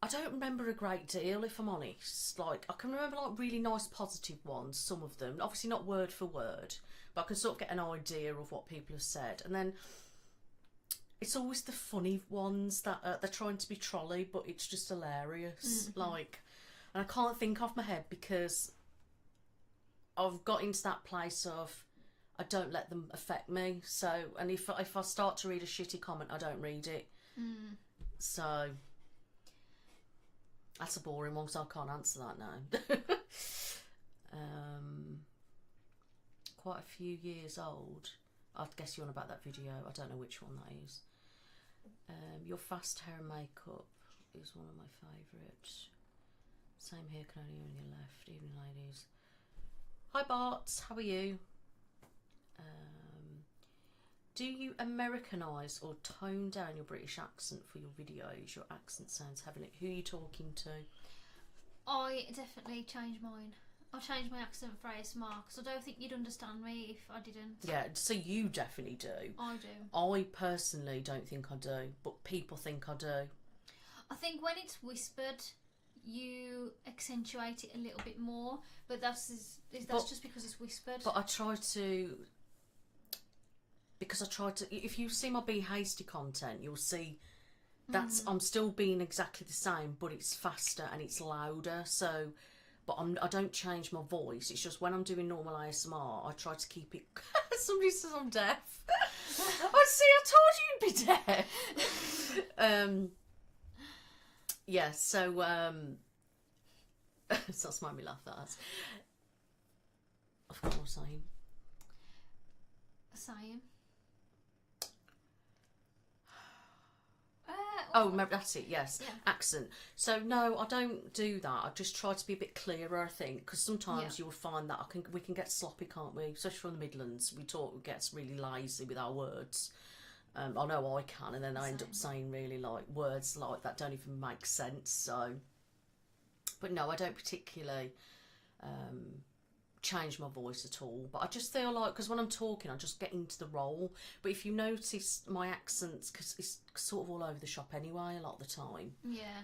I don't remember a great deal, if I'm honest. Like, I can remember like really nice positive ones, some of them. Obviously not word for word, but I can sort of get an idea of what people have said. And then it's always the funny ones that they're trying to be trolley, but it's just hilarious. Like, and I can't think off my head because I've got into that place of I don't let them affect me. So, and if I start to read a shitty comment, I don't read it. So that's a boring one, so I can't answer that now. Quite a few years old. I guess you're on about that video. I don't know which one that is. Your fast hair and makeup is one of my favourites. Same here, can only on your left. Evening, ladies. Hi Bart, how are you? Do you Americanise or tone down your British accent for your videos? Your accent sounds heavily. Who are you talking to? I definitely change mine. I'll change my accent for ASMR because I don't think you'd understand me if I didn't. Yeah, so you definitely do. I do. I personally don't think I do, but people think I do. I think when it's whispered, you accentuate it a little bit more, but that's just because it's whispered. But I try to... Because I try to... If you see my Be Hasty content, you'll see that's... I'm still being exactly the same, but it's faster and it's louder, so... But I don't change my voice. It's just when I'm doing normal ASMR, I try to keep it... Somebody says I'm deaf. I see, I told you you'd be deaf. Yeah, so... so that's made me laugh, that has. I forgot what I was saying. Same. Oh, that's it, yes. Yeah. Accent. So, no, I don't do that. I just try to be a bit clearer, I think, because sometimes you'll find that we can get sloppy, can't we? Especially from the Midlands, we get really lazy with our words. I know I can, and then I end up saying really like words like that don't even make sense. So, but no, I don't particularly change my voice at all. But I just feel like, because when I'm talking, I just get into the role. But if you notice my accents, because it's sort of all over the shop anyway, a lot of the time. Yeah.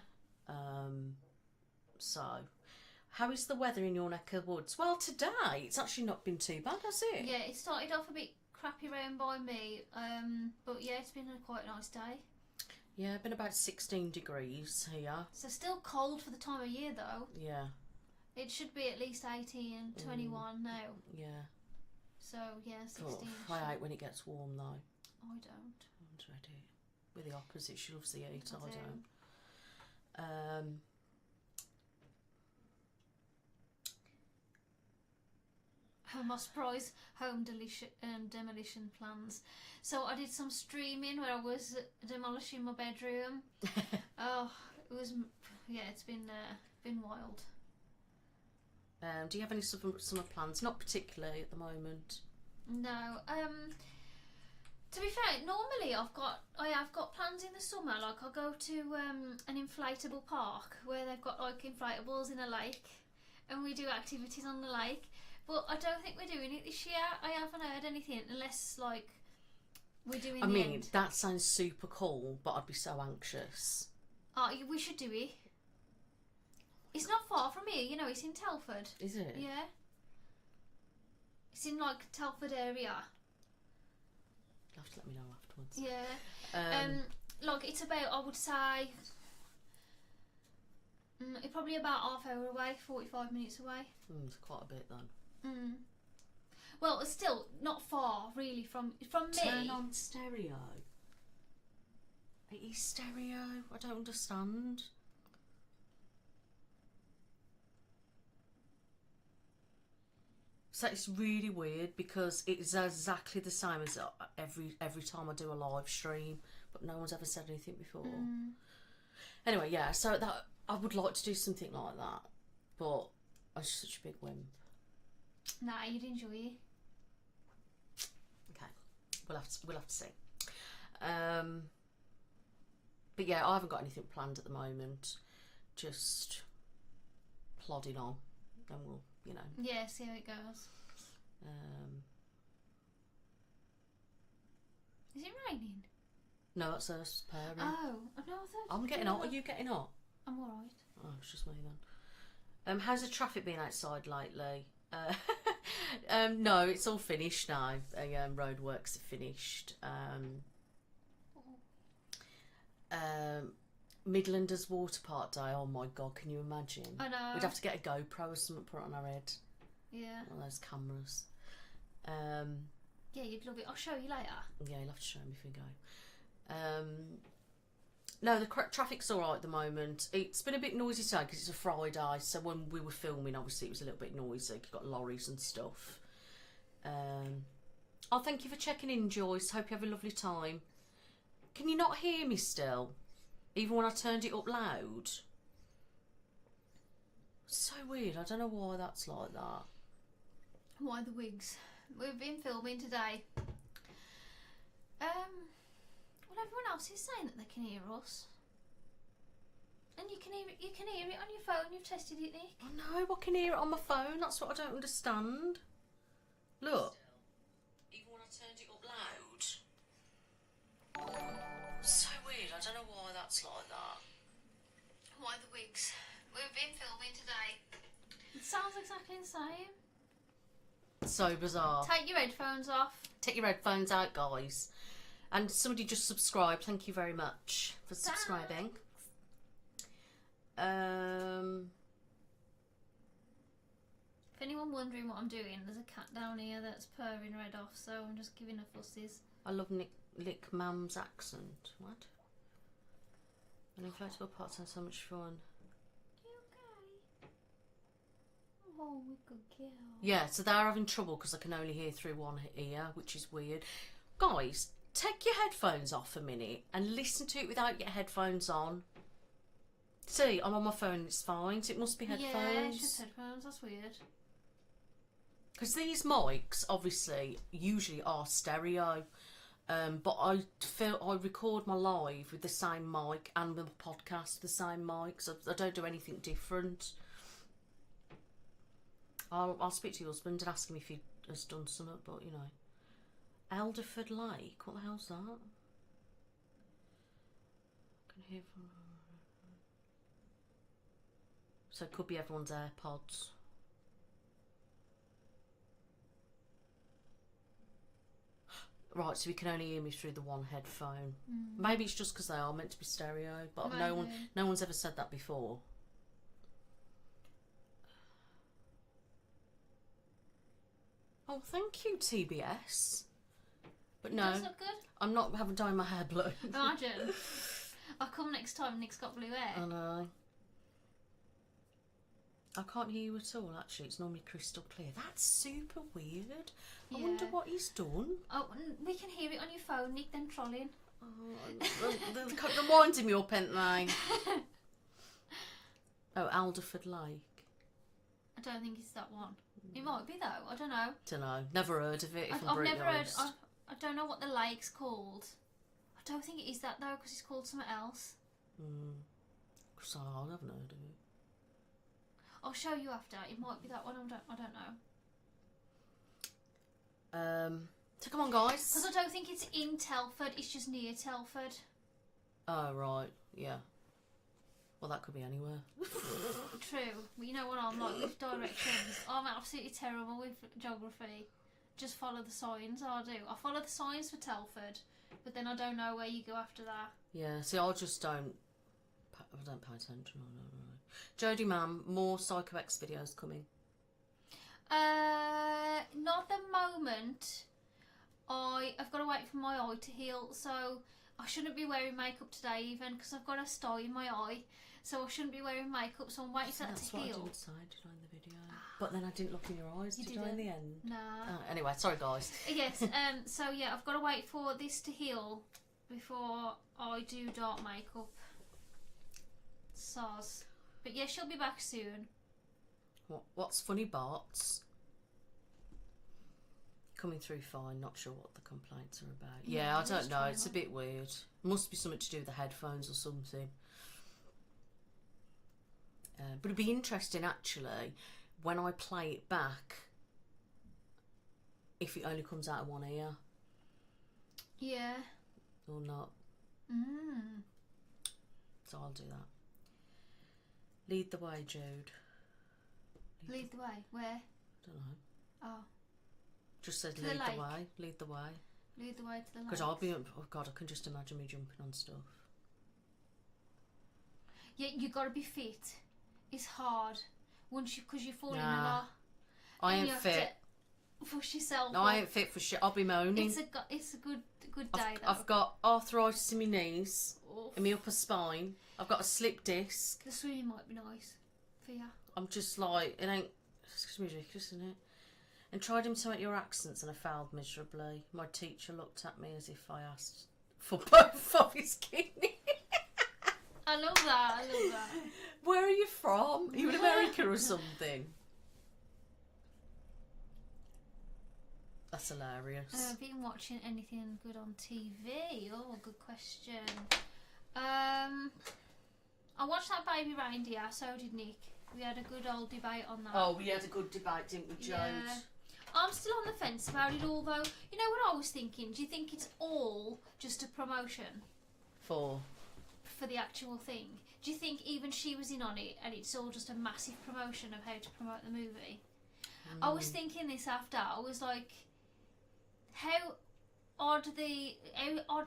So, how is the weather in your neck of the woods? Well, today it's actually not been too bad, has it? Yeah, it started off a bit crappy round by me, but yeah, it's been a quite nice day. Yeah, been about 16 degrees here. So still cold for the time of year though. Yeah. It should be at least 18 and 21 now. Yeah. So yeah, 16. Oh, I hate when it gets warm though. I don't. I'm dread it. We're the opposite. She loves the heat. I do. don't. My surprise home demolition plans. So I did some streaming where I was demolishing my bedroom. Oh, it was, yeah, it's been wild. Do you have any summer plans? Not particularly at the moment. No. To be fair, normally I have got plans in the summer. Like I'll go to an inflatable park where they've got like inflatables in a lake, and we do activities on the lake. But I don't think we're doing it this year. I haven't heard anything unless like we're doing. That sounds super cool, but I'd be so anxious. Oh, we should do it. It's not far from here, you know. It's in Telford. Is it? Yeah. It's in like Telford area. You'll have to let me know afterwards. Yeah. Like it's about, I would say, it's probably about half hour away, 45 minutes away. It's quite a bit then. Well, it's still not far really from me. Turn on stereo. It is stereo. I don't understand. So it's really weird because it's exactly the same as every time I do a live stream, but no one's ever said anything before. Anyway, yeah. So that I would like to do something like that, but I'm just such a big wimp. Nah, you'd enjoy it. Okay, we'll have to see. But yeah, I haven't got anything planned at the moment. Just plodding on, and we'll, you know. Yeah, see how it goes. Is it raining? No, that's us pairing. Oh, no, I thought. I'm getting hot. Are you getting hot? I'm alright. Oh, it's just me then. How's the traffic been outside lately? No, it's all finished now. Roadworks are finished. Midlanders Water Park Day. Oh my god, can you imagine? I know. We'd have to get a GoPro or something put on our head. Yeah. One of those cameras. Yeah, you'd love it. I'll show you later. Yeah, you'll have to show me if we go. No, the traffic's alright at the moment. It's been a bit noisy today because it's a Friday, so when we were filming, obviously it was a little bit noisy. You've got lorries and stuff. Oh, thank you for checking in, Joyce. Hope you have a lovely time. Can you not hear me still? Even when I turned it up loud? So weird. I don't know why that's like that. Why the wigs? We've been filming today. Well, everyone else is saying that they can hear us. And you can hear it on your phone. You've tested it, Nick. I know, I can hear it on my phone. That's what I don't understand. Look. Even when I turned it up loud. So weird. I don't know why that's like that. Why the wigs? We've been filming today. It sounds exactly the same. So bizarre. Take your headphones off. Take your headphones out, guys. And somebody just subscribed. Thank you very much for subscribing. If anyone wondering what I'm doing, there's a cat down here that's purring red off, so I'm just giving her fussies. I love Lick Mam's accent. What? An inflatable pot sounds so much fun. You okay? Oh, we good girl. Yeah, so they're having trouble because I can only hear through one ear, which is weird. Guys, take your headphones off a minute and listen to it without your headphones on. See, I'm on my phone, it's fine, so it must be headphones. Yeah, it's just headphones, that's weird. Because these mics, obviously, usually are stereo. But I record my live with the same mic and the podcast with the same mic, so I don't do anything different. I'll speak to your husband and ask him if he has done something, but you know. Elderford Lake, what the hell's that? I can hear from... So it could be everyone's AirPods. Right, so we can only hear me through the one headphone. Maybe it's just because they are meant to be stereo, but no one's ever said that before. Oh, thank you, TBS. But no, Does look good? I'm not having dye my hair blue. Imagine. I'll come next time Nick's got blue hair. I know. I can't hear you at all, actually. It's normally crystal clear. That's super weird. I wonder what he's done. Oh, we can hear it on your phone, Nick, them trolling. Oh, they're winding me up, ain't they? Oh, Alderford Lake. I don't think it's that one. It might be though, I don't know. Don't know. Never heard of it, if I'm I've brutally never heard, honest. I don't know what the lake's called. I don't think it is that though, because it's called something else. So I haven't heard of it. I'll show you after. It might be that one. I don't know. So come on, guys. Because I don't think it's in Telford. It's just near Telford. Oh right, yeah. Well, that could be anywhere. True. But you know what I'm like with directions. I'm absolutely terrible with geography. Just follow the signs. I do. I follow the signs for Telford, but then I don't know where you go after that. Yeah. See, I just don't pay attention. I don't know. Jodie, ma'am, more Psycho X videos coming. Not the moment. I've got to wait for my eye to heal, so I shouldn't be wearing makeup today even because I've got a sty in my eye, so I shouldn't be wearing makeup. So I'm waiting for that to heal. That's what I did say during the video, but then I didn't look in your eyes. Did I in the end? Nah. Anyway, sorry guys. Yes. So yeah, I've got to wait for this to heal before I do dark makeup. Soz. But yeah, she'll be back soon. What's funny, Bart's coming through fine. Not sure what the complaints are about. Yeah, I don't know. It's a bit weird. Must be something to do with the headphones or something. But it'd be interesting actually when I play it back if it only comes out of one ear. Yeah. Or not. So I'll do that. Lead the way, Jude. Lead the way? Where? Don't know. Oh. Just says lead the way. Lead the way. Lead the way to the lake. Because I'll be... Oh God, I can just imagine me jumping on stuff. Yeah, you got to be fit. It's hard. Because you fall in a lot. I ain't fit. Push yourself No, up. I ain't fit for shit. I'll be moaning. It's a good day though. I've got arthritis in my knees. In my upper spine. I've got a slip disc. The swimming might be nice for you. I'm just like, it ain't, excuse me, ridiculous, isn't it? And tried imitate your accents and I failed miserably. My teacher looked at me as if I asked for both of his kidneys. I love that. Where are you from? Are you in America or something? That's hilarious. Been watching anything good on TV? Oh, good question. I watched that Baby Reindeer, so did Nick. We had a good old debate on that. Oh, we had a good debate, didn't we, Jode? Yeah. I'm still on the fence about it all, though. You know what I was thinking? Do you think it's all just a promotion For the actual thing? Do you think even she was in on it and it's all just a massive promotion of how to promote the movie? I was thinking this after. I was like, how odd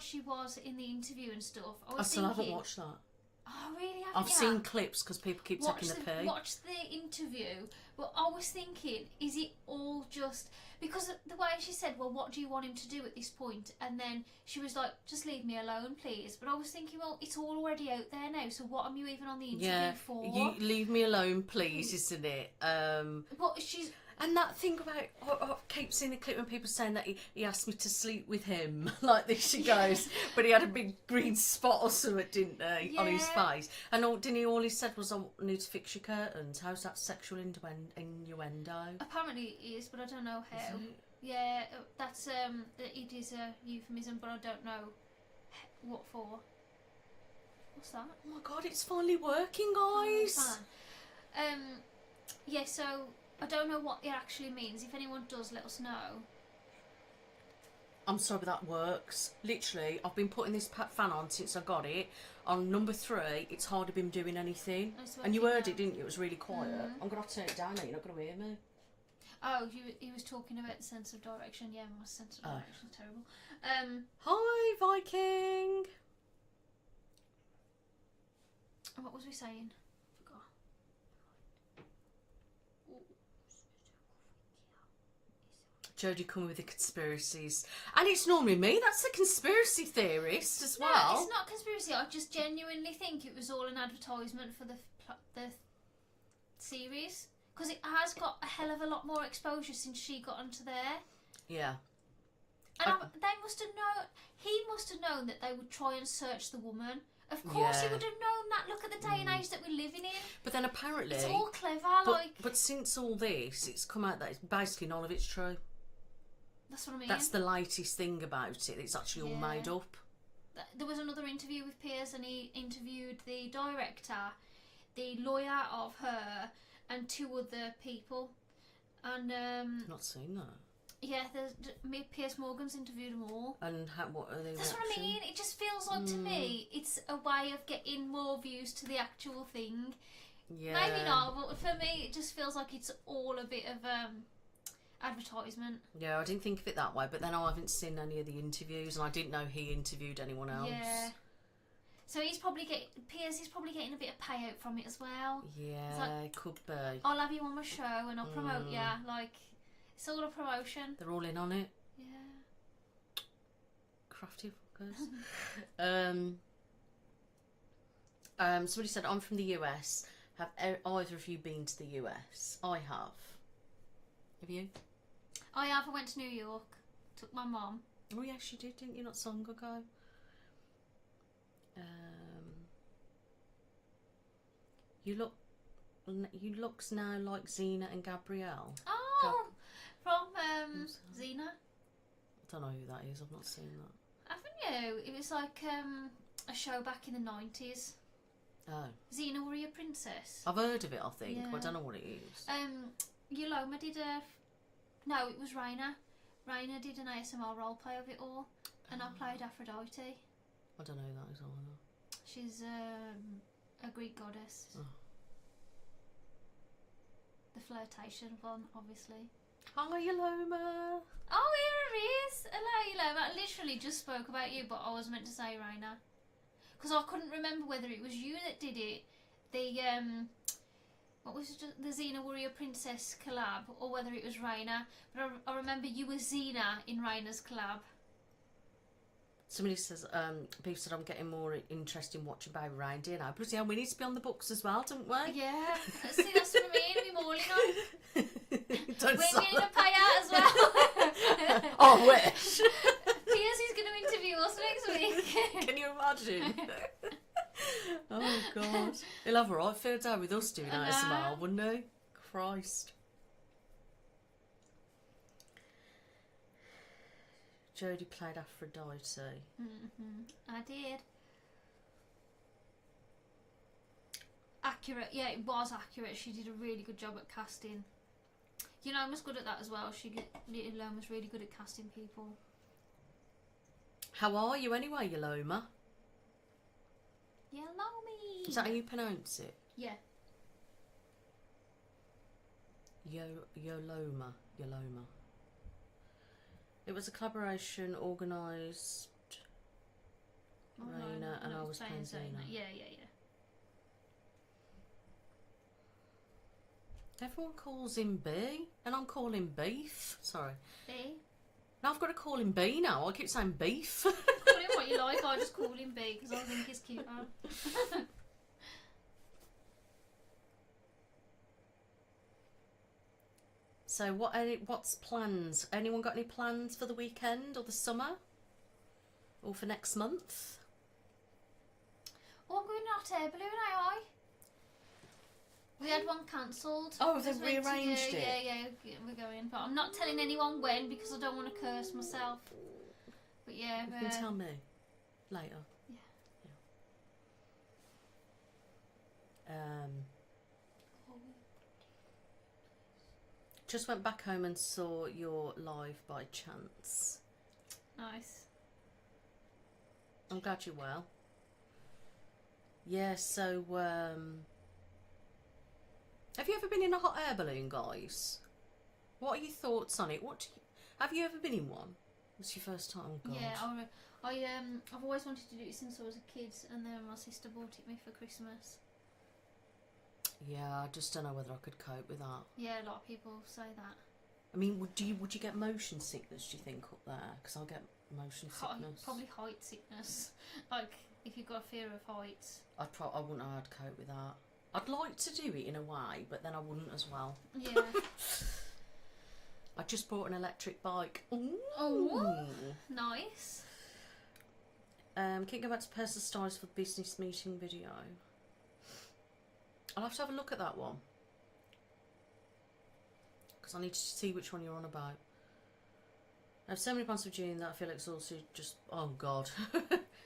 she was in the interview and stuff. I still haven't watched that. Oh, really? I've seen clips because people keep taking the pee. Watch the interview, but I was thinking, is it all just because the way she said, well, what do you want him to do at this point? And then she was like, just leave me alone, please. But I was thinking, well, it's all already out there now, so what am you even on the interview for? You leave me alone, please, isn't it? But she's. And that thing about, I keep seeing the clip when people saying that he asked me to sleep with him, like this she goes, but he had a big green spot or something, didn't he, on his face. And all he said was, I need to fix your curtains. How's that sexual innuendo? Apparently it is, but I don't know how. Yeah, that's, it is a euphemism, but I don't know what for. What's that? Oh my God, it's finally working, guys. Yeah, so I don't know what it actually means. If anyone does, let us know. I'm sorry, but that works. Literally, I've been putting this fan on since I got it. On number 3, it's hardly been doing anything. And you heard it, didn't you? It was really quiet. I'm going to have to turn it down now. You're not going to hear me. Oh, he was talking about the sense of direction. Yeah, my sense of direction is terrible. Hi, Viking. What was we saying? Jodie coming with the conspiracies. And it's normally me that's the conspiracy theorist as well. No, it's not conspiracy. I just genuinely think it was all an advertisement for the series. Because it has got a hell of a lot more exposure since she got onto there. Yeah. And they must have known... He must have known that they would try and search the woman. Of course he would have known that. Look at the day and age that we're living in. But then apparently... It's all clever, But since all this, it's come out that it's basically none of it's true. That's what I mean. That's the latest thing about it. It's actually all made up. There was another interview with Piers and he interviewed the director, the lawyer of her, and 2 other people. And I've not seen that. Yeah, Piers Morgan's interviewed them all. And what are they? That's what I mean. It just feels like to me it's a way of getting more views to the actual thing. Yeah. Maybe not, but for me it just feels like it's all a bit of advertisement. Yeah, I didn't think of it that way, but then I haven't seen any of the interviews and I didn't know he interviewed anyone else. Yeah. So Piers is probably getting a bit of payout from it as well. Yeah, like, could be. I'll have you on my show and I'll promote you. Like, it's all a promotion. They're all in on it. Yeah. Crafty fuckers. Somebody said, I'm from the US. Have either of you been to the US? I have. Have you? I have. I went to New York. Took my mum. Oh yes, you did, didn't you? Not so long ago. You looks now like Xena and Gabrielle. Oh, from Xena. I don't know who that is. I've not seen that. Haven't you? It was like a show back in the 90s. Oh. Xena Warrior Princess. I've heard of it, I think. Yeah. But I don't know what it is. Yoloma did no, it was Raina. Raina did an ASMR roleplay of it all, and I played Aphrodite. I don't know who that is either. She's a Greek goddess. Oh. The flirtation one, obviously. Hi, Yoloma. Oh, here it is. Hello, Yoloma. I literally just spoke about you, but I was meant to say Raina. Because I couldn't remember whether it was you that did it. What was it, the Xena Warrior Princess collab, or whether it was Raina. But I remember you were Xena in Raina's collab. Somebody says, people said I'm getting more interest in watching Baby Reindeer now. Plus, yeah, we need to be on the books as well, don't we? Yeah. See, that's what I mean. We're mauling on. We're getting a payout as well. Oh, wish. Piers is going to interview us next week. Can you imagine? Oh God, he'll have a right field day with us doing ASMR, wouldn't he? Christ. Jodie played Aphrodite. I did. Accurate. Yeah, it was accurate. She did a really good job at casting. Yoloma's good at that as well. Yoloma's really good at casting people. How are you anyway, Yoloma? Yolomi! Is that how you pronounce it? Yeah. Yoloma. It was a collaboration organised Raina and I was playing Zena. Yeah. Everyone calls him B and I'm calling Beef. Sorry. B? Now I've got to call him B now. I keep saying Beef. Call him what you like, I just call him B because I think he's cute. So what's plans? Anyone got any plans for the weekend or the summer? Or for next month? Oh, I'm going to hot air balloon, aye. We had one cancelled. Oh, they've rearranged it? Yeah, we're going. But I'm not telling anyone when because I don't want to curse myself. But yeah, you can tell me later. Yeah. Just went back home and saw your live by chance. Nice. I'm glad you're well. Yeah, so have you ever been in a hot air balloon, guys? What are your thoughts on it? Have you ever been in one? It's your first time? Oh, God. Yeah, I've always wanted to do it since I was a kid, and then my sister bought it me for Christmas. Yeah, I just don't know whether I could cope with that. Yeah, a lot of people say that. I mean, would you get motion sickness, do you think, up there? Because I'll get motion sickness. Probably height sickness. Like, if you've got a fear of heights. I wouldn't know how to cope with that. I'd like to do it in a way, but then I wouldn't as well. Yeah. I just bought an electric bike. Ooh. Oh, nice. Can you go back to personal styles for the business meeting video? I'll have to have a look at that one. Because I need to see which one you're on about. I have so many plans for June that I feel exhausted. Oh God.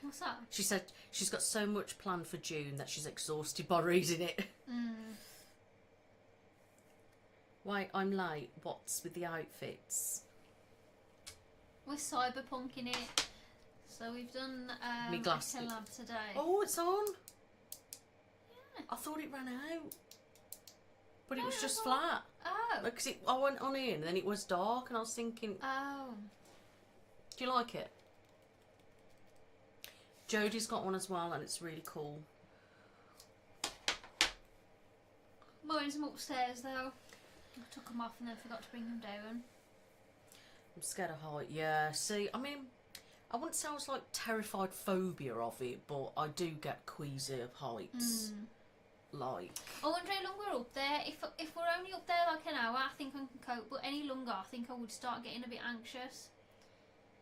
What's that? She said she's got so much planned for June that she's exhausted by reading it. Wait, I'm late. What's with the outfits? We're cyberpunking it. So we've done Me glasses. Excel Lab today. Oh, it's on. Yeah. I thought it ran out. But it was just flat. Oh. Because I went on in and then it was dark and I was thinking... Oh. Do you like it? Jodie's got one as well and it's really cool. Mine's upstairs though. I took them off and then forgot to bring them down. I'm scared of height, yeah. See, I mean, I wouldn't say I was like terrified phobia of it, but I do get queasy of heights. Like... I wonder how long we're up there. If we're only up there like an hour, I think I can cope. But any longer, I think I would start getting a bit anxious.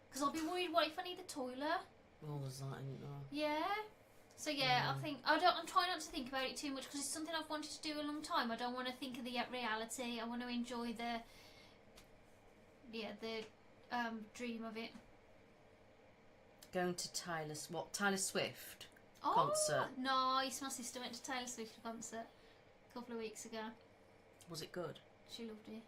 Because I'll be worried, what if I need the toilet? Oh, there's that, isn't there? Yeah. So yeah, I think I'm trying not to think about it too much because it's something I've wanted to do a long time. I don't want to think of the reality. I want to enjoy the dream of it. Going to Taylor Swift concert. Nice. My sister went to Taylor Swift concert a couple of weeks ago. Was it good? She loved it.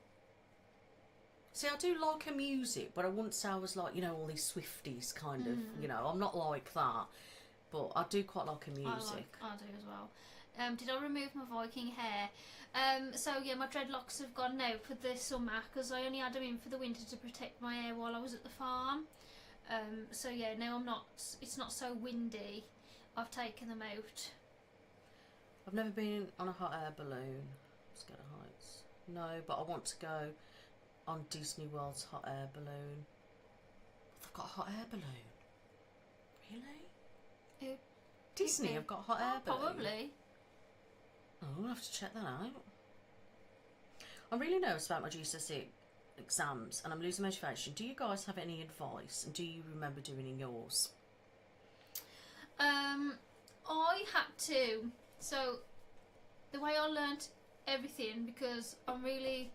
See, I do like her music, but I wouldn't say I was like, you know, all these Swifties kind of, you know, I'm not like that. But I do quite like her music. I do as well. Did I remove my Viking hair? So yeah, my dreadlocks have gone now for the summer because I only had them in for the winter to protect my hair while I was at the farm. So yeah, now it's not so windy. I've taken them out. I've never been on a hot air balloon. Scared of heights. No, but I want to go on Disney World's hot air balloon. They've got a hot air balloon. Really? Disney have got hot air balloon. Probably. Oh, I'll have to check that out. I'm really nervous about my GCSE exams and I'm losing motivation. Do you guys have any advice and do you remember doing in yours? I had to. So the way I learnt everything, because I'm really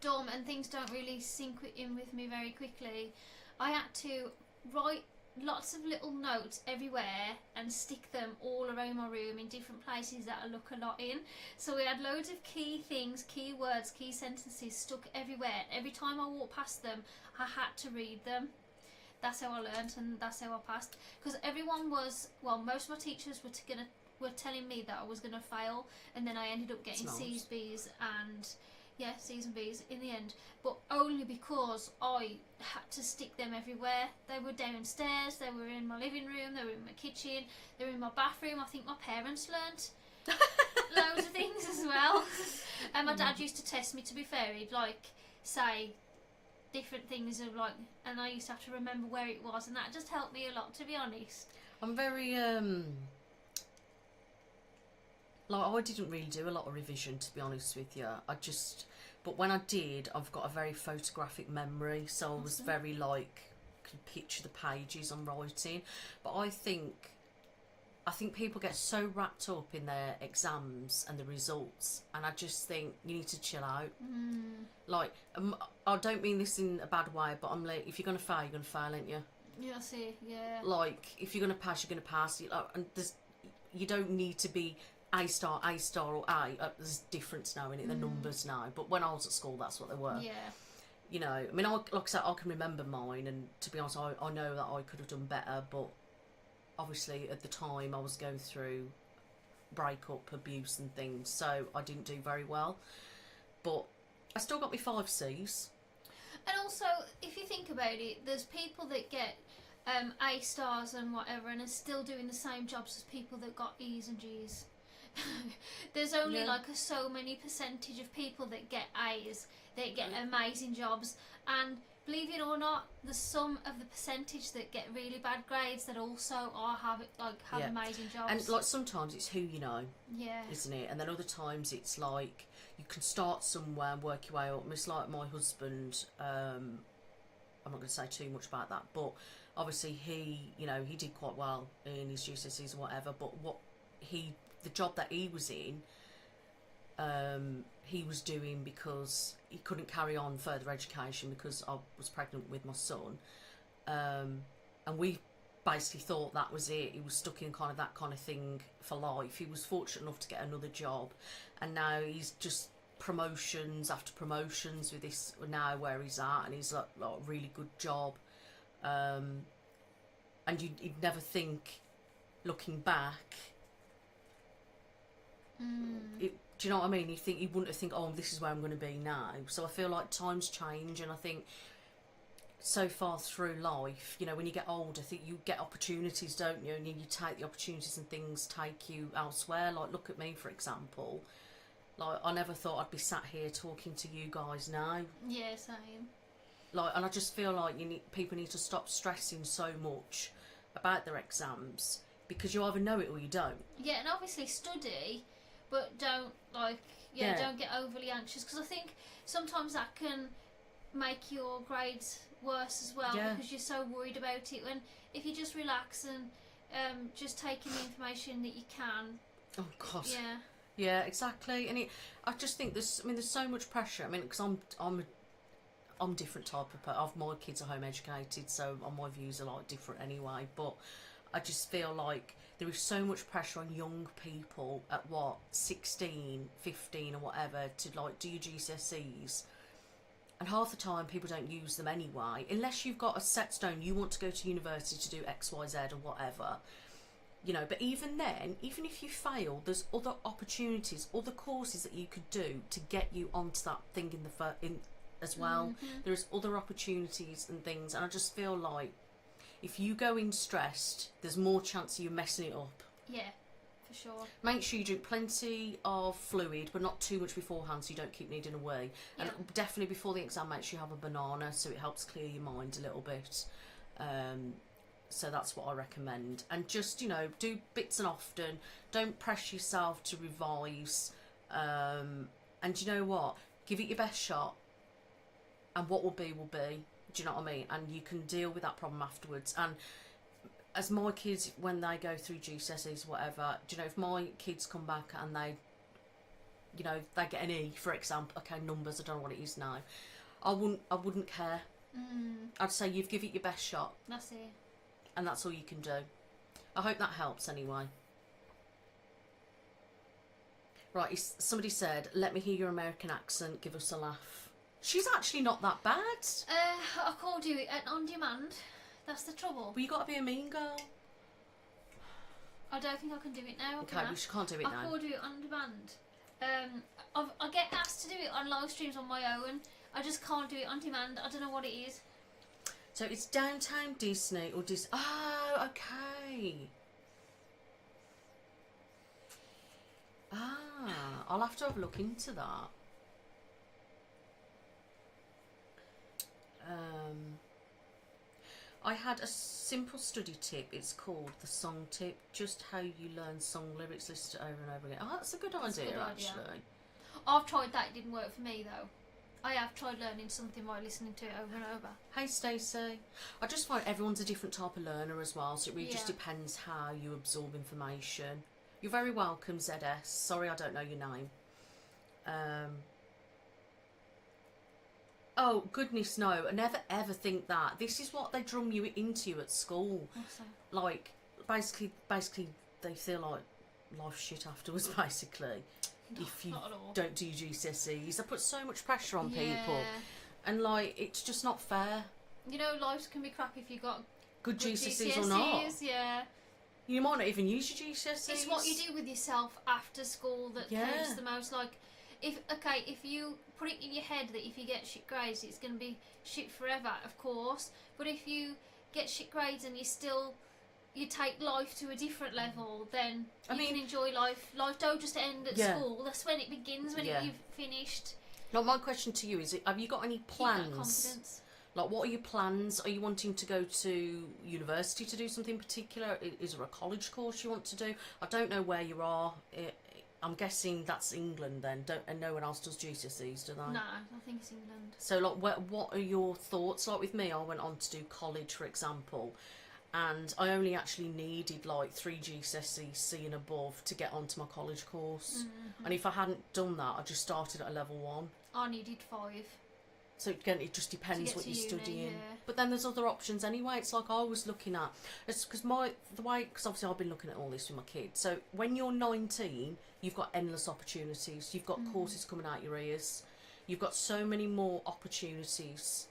dumb and things don't really sink in with me very quickly, I had to write lots of little notes everywhere and stick them all around my room in different places that I look a lot in. So we had loads of key things, key words, key sentences stuck everywhere. Every time I walked past them, I had to read them. That's how I learned, and that's how I passed. Because everyone was, well, most of my teachers were telling me that I was gonna fail, and then I ended up getting C's, B's, and C's and B's in the end, but only because I had to stick them everywhere. They were downstairs, they were in my living room, they were in my kitchen, they were in my bathroom. I think my parents learnt loads of things as well. And my dad used to test me, to be fair. He'd say different things and I used to have to remember where it was, and that just helped me a lot, to be honest. I'm very I didn't really do a lot of revision, to be honest with you. But when I did, I've got a very photographic memory, so I was very could picture the pages I'm writing. But I think people get so wrapped up in their exams and the results, and I just think you need to chill out. I don't mean this in a bad way, but I'm like, if you're gonna fail, you're gonna fail, ain't you? Yeah, I see. Yeah. If you're gonna pass, you're gonna pass. And you don't need to be A star, or A. There's difference now in it, the numbers now. But when I was at school, that's what they were. Yeah. You know, I mean, like I said, I can remember mine, and to be honest, I know that I could have done better, but obviously at the time I was going through breakup, abuse and things, so I didn't do very well. But I still got me 5 C's. And also, if you think about it, there's people that get A stars and whatever, and are still doing the same jobs as people that got E's and G's. There's only so many percentage of people that get A's that get amazing jobs, and believe it or not, there's some of the percentage that get really bad grades that also have amazing jobs. And sometimes it's who you know, isn't it? And then other times it's you can start somewhere and work your way up. It's like my husband. I'm not going to say too much about that, but obviously he did quite well in his GCSEs or whatever. But the job that he was in, he was doing because he couldn't carry on further education because I was pregnant with my son, and we basically thought that was it. He was stuck in that kind of thing for life. He was fortunate enough to get another job, and now he's just promotions after promotions with this now where he's at, and he's like a really good job, and you'd never think, looking back, do you know what I mean? You wouldn't think, oh, this is where I'm going to be now. So I feel like times change, and I think so far through life, when you get older, I think you get opportunities, don't you? And you take the opportunities, and things take you elsewhere. Like, look at me, for example. Like, I never thought I'd be sat here talking to you guys now. Yeah, same. And I just feel like people need to stop stressing so much about their exams, because you either know it or you don't. Yeah, and obviously study, but don't don't get overly anxious, because I think sometimes that can make your grades worse as well, because you're so worried about it. When if you just relax and just take in the information that you can. Oh God. Yeah, exactly. And I just think there's so much pressure. I mean, because I'm a different type of person. My kids are home educated, so my views are different anyway. But I just feel like there is so much pressure on young people at 16, 15 or whatever to do your GCSEs, and half the time people don't use them anyway, unless you've got a set stone, you want to go to university to do X, Y, Z or whatever, but even then, even if you fail, there's other opportunities, other courses that you could do to get you onto that thing in as well. There's other opportunities and things, and I just feel like if you go in stressed, there's more chance of you messing it up. Yeah, for sure. Make sure you drink plenty of fluid, but not too much beforehand, so you don't keep needing a wee. And definitely before the exam, make sure you have a banana, so it helps clear your mind a little bit. So that's what I recommend. And just, do bits and often. Don't press yourself to revise. And you know what? Give it your best shot. And what will be, will be. Do you know what I mean? And you can deal with that problem afterwards. And as my kids, when they go through GCSEs, whatever, do you know, if my kids come back and they get an E, for example, okay, numbers, I don't know what it is now, I wouldn't care. I'd say you've given it your best shot. That's it. And that's all you can do. I hope that helps anyway. Right, somebody said, let me hear your American accent, give us a laugh. She's actually not that bad. I can't do it on demand. That's the trouble. But you got to be a mean girl. I don't think I can do it now. Okay, we can't do it now. I can't do it on demand. I get asked to do it on live streams on my own. I just can't do it on demand. I don't know what it is. So it's Downtown Disney or Disney. Oh, okay. I'll have to have a look into that. I had a simple study tip. It's called the song tip. Just how you learn song lyrics listed over and over again. Oh, that's a good idea, actually. I've tried that. It didn't work for me, though. I have tried learning something by listening to it over and over. Hey, Stacey. I just find everyone's a different type of learner as well, so it really just depends how you absorb information. You're very welcome, ZS. Sorry I don't know your name. Oh, goodness no. I never ever think that. This is what they drum you into at school. Awesome. Like, basically they feel like life's shit afterwards, basically. If you don't do GCSEs. They put so much pressure on people. And, like, it's just not fair. You know, life can be crap if you got good GCSEs or not. Yeah. You might not even use your GCSEs. It's what you do with yourself after school that counts the most. Like, if you put it in your head that if you get shit grades, it's going to be shit forever, of course. But if you get shit grades and you take life to a different level, then you can enjoy life. Life don't just end at school. That's when it begins, when you've finished. Now, my question to you is, have you got any plans? Keep that confidence. Like, what are your plans? Are you wanting to go to university to do something particular? Is there a college course you want to do? I don't know where you are. I'm guessing that's England then. And no one else does GCSEs, do they? No, I think it's England. So, like, what are your thoughts? Like with me, I went on to do college, for example, and I only actually needed like 3 GCSEs C and above to get onto my college course. And if I hadn't done that, I just started at a level 1. I needed 5. So again, it just depends what you're studying. Yeah. But then there's other options anyway. It's like I was looking at, because obviously I've been looking at all this with my kids. So when you're 19, you've got endless opportunities. You've got courses coming out your ears. You've got so many more opportunities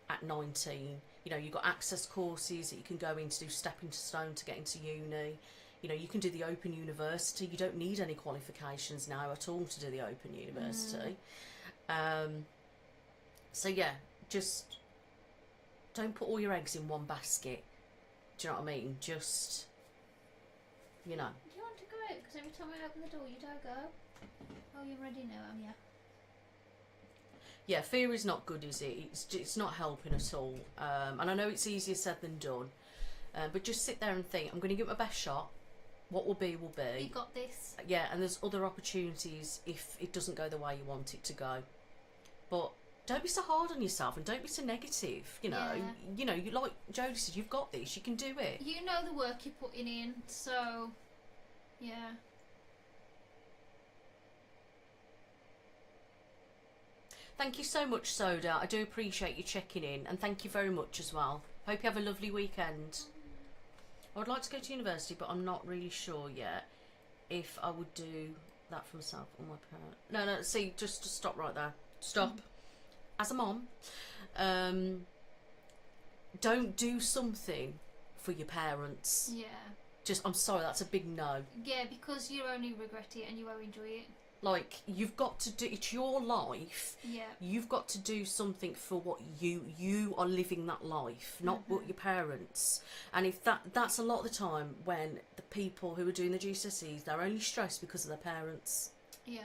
at 19. You know, you've got access courses that you can go in to do stepping stone to get into uni. You know, you can do the Open University. You don't need any qualifications now at all to do the Open University. So yeah, just don't put all your eggs in one basket. Do you know what I mean? Just, you know. Do you want to go out? Because every time I open the door, you don't go. Oh, you're ready now, am you? Yeah, fear is not good, is it? It's not helping at all. And I know it's easier said than done. But just sit there and think, I'm going to give it my best shot. What will be, will be. You got this. Yeah, and there's other opportunities if it doesn't go the way you want it to go. But don't be so hard on yourself and don't be so negative. You know, you like Jodie said, you've got this. You can do it. You know the work you're putting in, so yeah. Thank you so much, Soda. I do appreciate you checking in, and thank you very much as well. Hope you have a lovely weekend. I would like to go to university, but I'm not really sure yet if I would do that for myself or my parent. No, see, just stop right there. Stop. As a mom, don't do something for your parents. Yeah. I'm sorry, that's a big no. Yeah, because you only regret it and you won't enjoy it. Like, you've got to do, it's your life. Yeah. You've got to do something for what you are living that life, not what your parents. And if that's a lot of the time when the people who are doing the GCSEs, they're only stressed because of their parents. Yeah.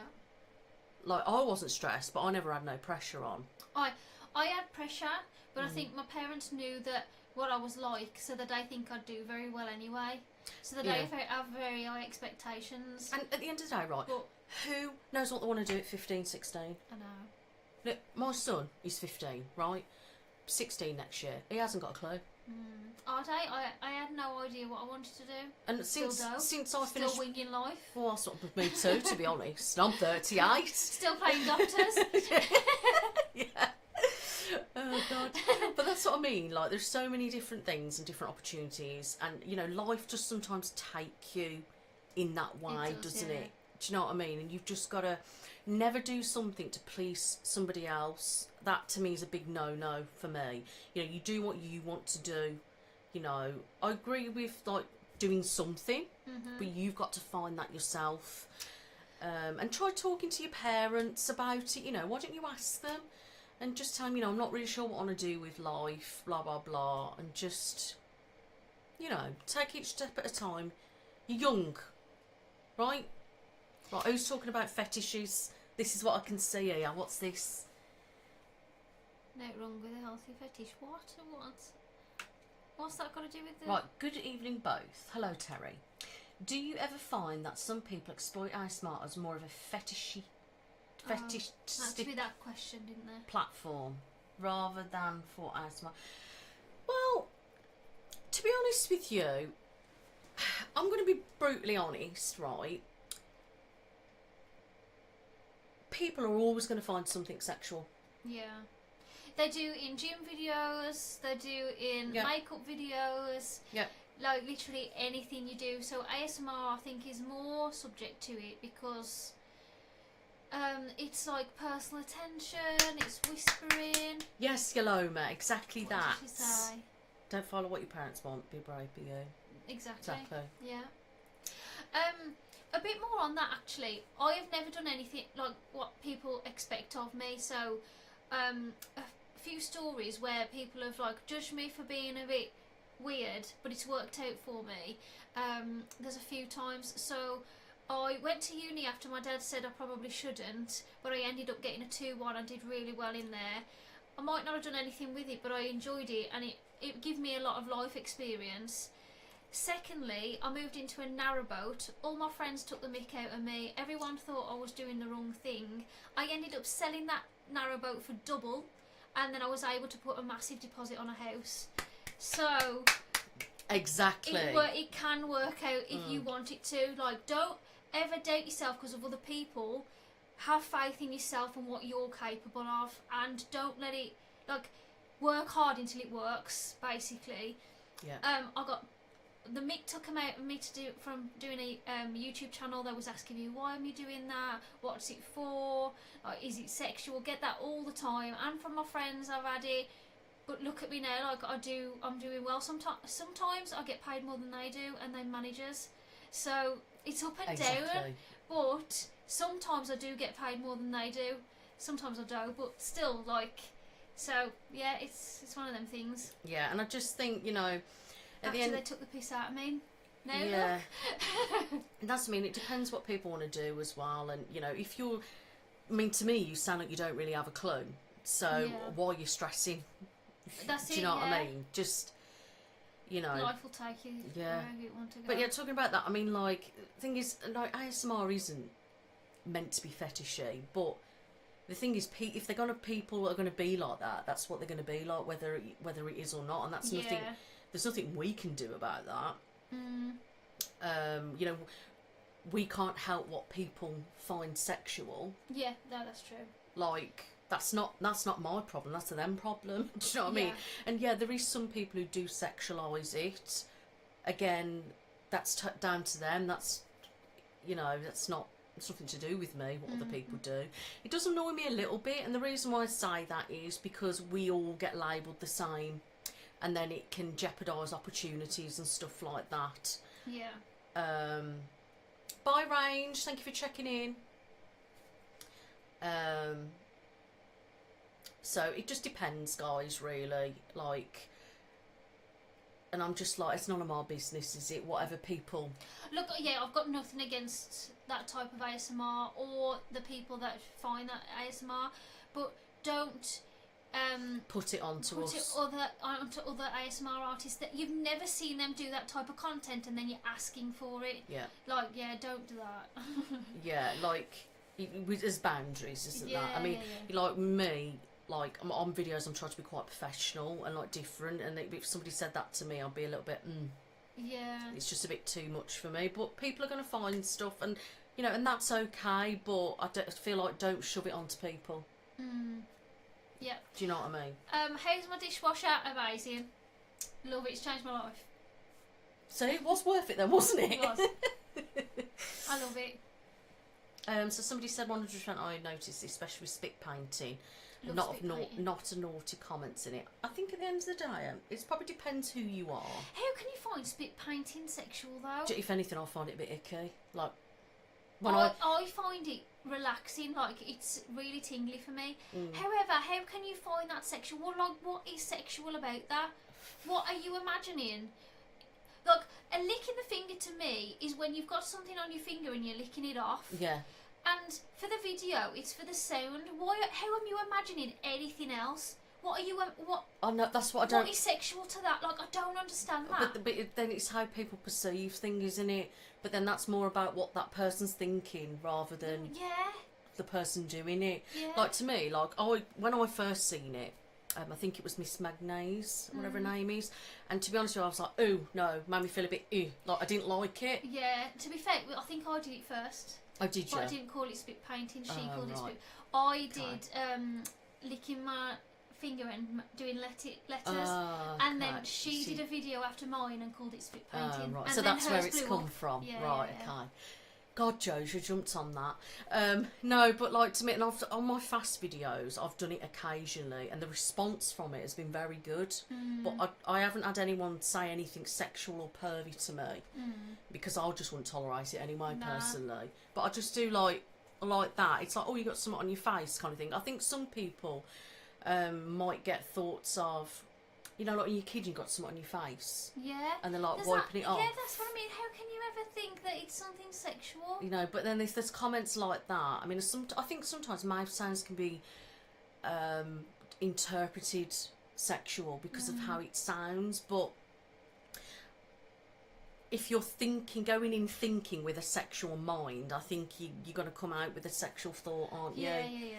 Like, I wasn't stressed, but I never had no pressure on. I had pressure, but I think my parents knew that what I was like, so that they think I'd do very well anyway. So that they have very high expectations. And at the end of the day, right, but who knows what they want to do at 15, 16? I know. Look, my son is 15, right? 16 next year. He hasn't got a clue. Are they? I had no idea what I wanted to do. And since I finished... Still winging life. Well, that's what me too, to be honest. I'm 38. Still playing doctors. Yeah. Oh God. But that's what I mean. Like, there's so many different things and different opportunities, and you know, life does sometimes take you in that way, doesn't it? Do you know what I mean? And you've just got to never do something to please somebody else. That to me is a big no-no for me. You know, you do what you want to do. You know, I agree with like doing something, but you've got to find that yourself. And try talking to your parents about it. You know, why don't you ask them and just tell them, you know, I'm not really sure what I want to do with life, blah blah blah, and just, you know, take each step at a time. You're young, right? Right, who's talking about fetishes? This is what I can see here. What's this? No wrong with a healthy fetish. What? What's that got to do with the... Right, good evening both. Hello, Terry. Do you ever find that some people exploit ASMR as more of a fetishistic that question, didn't they? platform rather than for ASMR? Well, to be honest with you, I'm going to be brutally honest, right? People are always going to find something sexual. Yeah. They do in gym videos, they do in makeup videos. Yeah. Like literally anything you do. So ASMR I think is more subject to it because it's like personal attention, it's whispering. Yes, Yaloma, exactly What that. did she say? Don't follow what your parents want, be brave, be you. Exactly. Exactly. Yeah. A bit more on that actually. I have never done anything like what people expect of me. So a few stories where people have like judged me for being a bit weird, but it's worked out for me. There's a few times. So I went to uni after my dad said I probably shouldn't, but I ended up getting a 2-1. I did really well in there. I might not have done anything with it, but I enjoyed it, and it gave me a lot of life experience. Secondly, I moved into a narrowboat. All my friends took the mick out of me. Everyone thought I was doing the wrong thing. I ended up selling that narrowboat for double, and then I was able to put a massive deposit on a house. So exactly, it can work out if you want it to. Like, don't ever doubt yourself because of other people. Have faith in yourself and what you're capable of, and don't let it, like, work hard until it works, basically. Yeah. I got the mick took him out of me to do from doing a YouTube channel. They was asking me, why am you doing that? What's it for? Like, is it sexual? Get that all the time, and from my friends I've had it. But look at me now, like I'm doing well. Sometimes I get paid more than they do, and they're managers. So it's up and down. But sometimes I do get paid more than they do. Sometimes I don't, but still, like, so yeah, it's one of them things. Yeah, and I just think, you know, after they took the piss out of me. No, yeah. That's, I mean, it depends what people want to do as well, and you know, if you're, I mean, to me, you sound like you don't really have a clue. So why are you stressing? That's do you know what I mean? Just, you know, life will take you wherever you want to go. But yeah, talking about that, I mean, like, the thing is, like, ASMR isn't meant to be fetishy, but the thing is, if they're gonna, people are gonna be like that, that's what they're gonna be like, whether it is or not, and that's nothing. There's nothing we can do about that. You know, we can't help what people find sexual. Yeah, no, that's true. Like, that's not my problem. That's a them problem. Do you know what I mean? And yeah, there is some people who do sexualise it. Again, that's down to them. That's, you know, that's not. It's nothing to do with me. What other people do. It does annoy me a little bit, and the reason why I say that is because we all get labelled the same, and then it can jeopardise opportunities and stuff like that. Yeah. Bye, Range. Thank you for checking in. So it just depends, guys, really. Like, and I'm just like, it's none of my business, is it? Whatever people... Look, yeah, I've got nothing against that type of ASMR or the people that find that ASMR, but don't... put it onto us. Onto other ASMR artists that you've never seen them do that type of content, and then you're asking for it. Yeah. Like, yeah, don't do that. Yeah, like, there's boundaries, isn't that? I mean, like me, like, I'm on videos, I'm trying to be quite professional and like different, and if somebody said that to me, I'd be a little bit, yeah, it's just a bit too much for me. But people are going to find stuff, and you know, and that's okay. But I feel like don't shove it onto people. Yeah. Do you know what I mean? How's my dishwasher? Amazing. Love it. It's changed my life. So it was worth it then, wasn't it? It was. I love it. So somebody said 100% I noticed, especially with spit painting. Love Not spit painting. not a naughty comments in it. I think at the end of the day, it probably depends who you are. How can you find spit painting sexual though? If anything, I find it a bit icky. Like I find it relaxing. Like it's really tingly for me. However, how can you find that sexual? Like, what is sexual about that? What are you imagining? Like, a licking the finger to me is when you've got something on your finger and you're licking it off. Yeah. And for the video, it's for the sound. Why? How am you imagining anything else? What are you? What? I know, that's what I don't. What is sexual to that? Like, I don't understand that. But then it's how people perceive things, isn't it? But then that's more about what that person's thinking rather than the person doing it. Yeah. Like to me, like when I first seen it, I think it was Miss Magnaze, whatever her name is. And to be honest with you, I was like, ooh, no, made me feel a bit, like I didn't like it. Yeah, to be fair, I think I did it first. Oh, did you? But I didn't call it spit painting, she called it right. spit. I did licking my finger and doing letters. And then she did a video after mine and called it spit painting. Right. And So then that's where hers it's blew come up. from. Yeah, right, yeah. okay. God, Joe, you jumped on that. No, but like to me, and on my fast videos, I've done it occasionally, and the response from it has been very good. But I haven't had anyone say anything sexual or pervy to me because I just wouldn't tolerate it anyway, personally. But I just do like that. It's like, oh, you got something on your face, kind of thing. I think some people might get thoughts of, you know, like when you're a kid, you got something on your face. Yeah. And they're like There's wiping it off. Yeah, that's what I mean. How can you ever think that it's something sexual? You know, but then there's comments like that. I mean, I think sometimes mouth sounds can be interpreted sexual because of how it sounds. But if you're going in thinking with a sexual mind, I think you're going to come out with a sexual thought, aren't you? Yeah.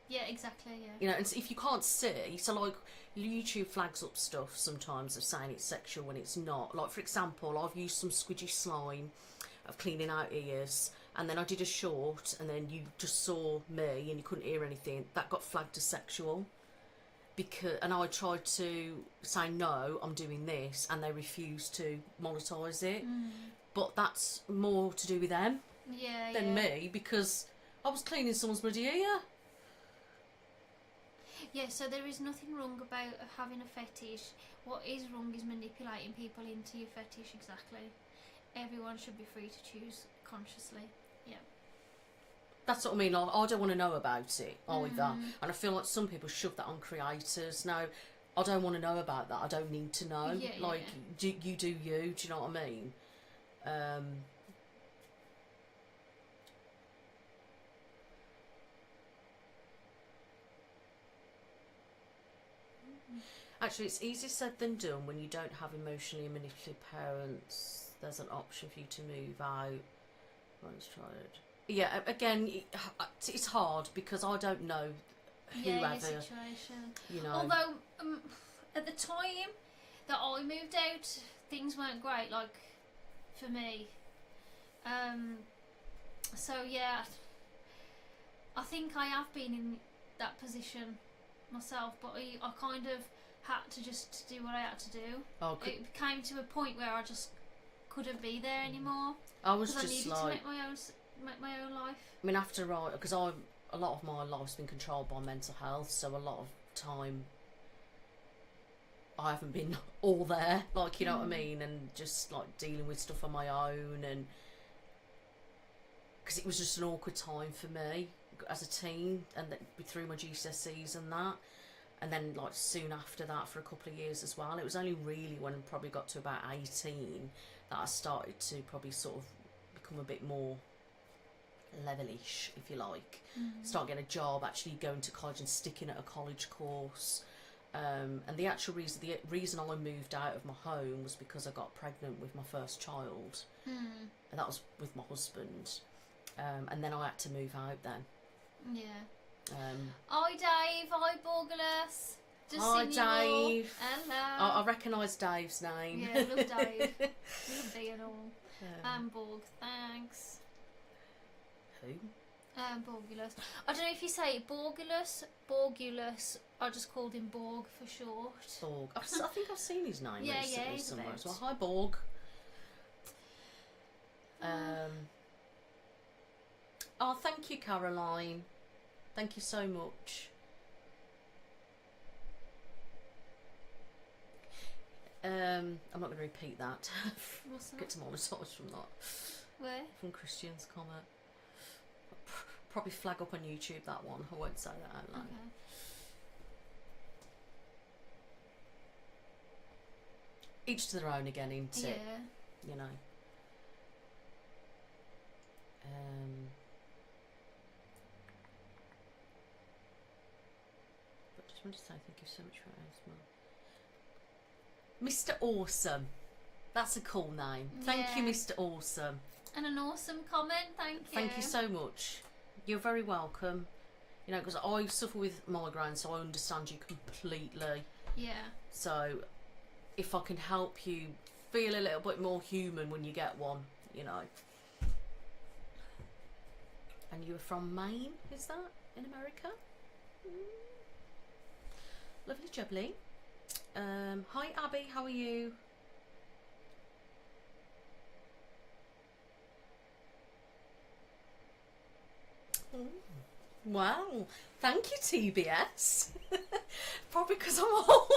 Yeah, exactly, yeah. You know, and if you can't see, so like YouTube flags up stuff sometimes of saying it's sexual when it's not. Like, for example, I've used some squidgy slime of cleaning out ears, and then I did a short, and then you just saw me and you couldn't hear anything. That got flagged as sexual. And I tried to say, no, I'm doing this, and they refused to monetise it. But that's more to do with them than me, because I was cleaning someone's bloody ear. Yeah, so there is nothing wrong about having a fetish. What is wrong is manipulating people into your fetish, exactly. Everyone should be free to choose consciously. Yeah. That's what I mean. Like, I don't want to know about it either. And I feel like some people shove that on creators. Now, I don't want to know about that. I don't need to know. You do you. Do you know what I mean? Actually, it's easier said than done when you don't have emotionally manipulative parents. There's an option for you to move out. Once tried. Yeah, again, it's hard because I don't know whoever. Yeah, your situation. You know. Although, at the time that I moved out, things weren't great, like, for me. So, yeah, I think I have been in that position myself, but I kind of had to just do what I had to do. It came to a point where I just couldn't be there anymore. I was just I needed to make my own life. I mean, after because a lot of my life's been controlled by mental health, so a lot of time I haven't been all there, like, you know what I mean, and just like dealing with stuff on my own, and because it was just an awkward time for me as a teen, and through my GCSEs and that. And then, like, soon after that, for a couple of years as well. It was only really when I probably got to about 18 that I started to probably sort of become a bit more levelish, if you like. Start getting a job, actually going to college and sticking at a college course. And the actual reason I moved out of my home was because I got pregnant with my first child. And that was with my husband. And then I had to move out then. Yeah. Hi Dave, hi Borgulus. Hi Dave. Hello. I recognise Dave's name. Yeah, I love Dave. Love Dave and all. And Borg, thanks. Who? Borgulus. I don't know if you say Borgulus. I just called him Borg for short. Borg. I think I've seen his name recently he's somewhere about. as well. Hi, Borg. Oh, thank you, Caroline. Thank you so much. I'm not going to repeat that. What's that? Get some monetize from that. Where? From Christian's comment. Probably flag up on YouTube that one. I won't say that out loud. Okay. Each to their own again, isn't it? Yeah. You know. But just wanted to say thank you so much for it as well. Mr. Awesome. That's a cool name. Thank you, Mr. Awesome. And an awesome comment, thank you. Thank you so much. You're very welcome. You know, because I suffer with migraine, so I understand you completely. Yeah. So, if I can help you feel a little bit more human when you get one, you know. And you were from Maine, is that, in America? Lovely jubbly. Hi Abby, how are you? Wow, thank you TBS. Probably because I'm old.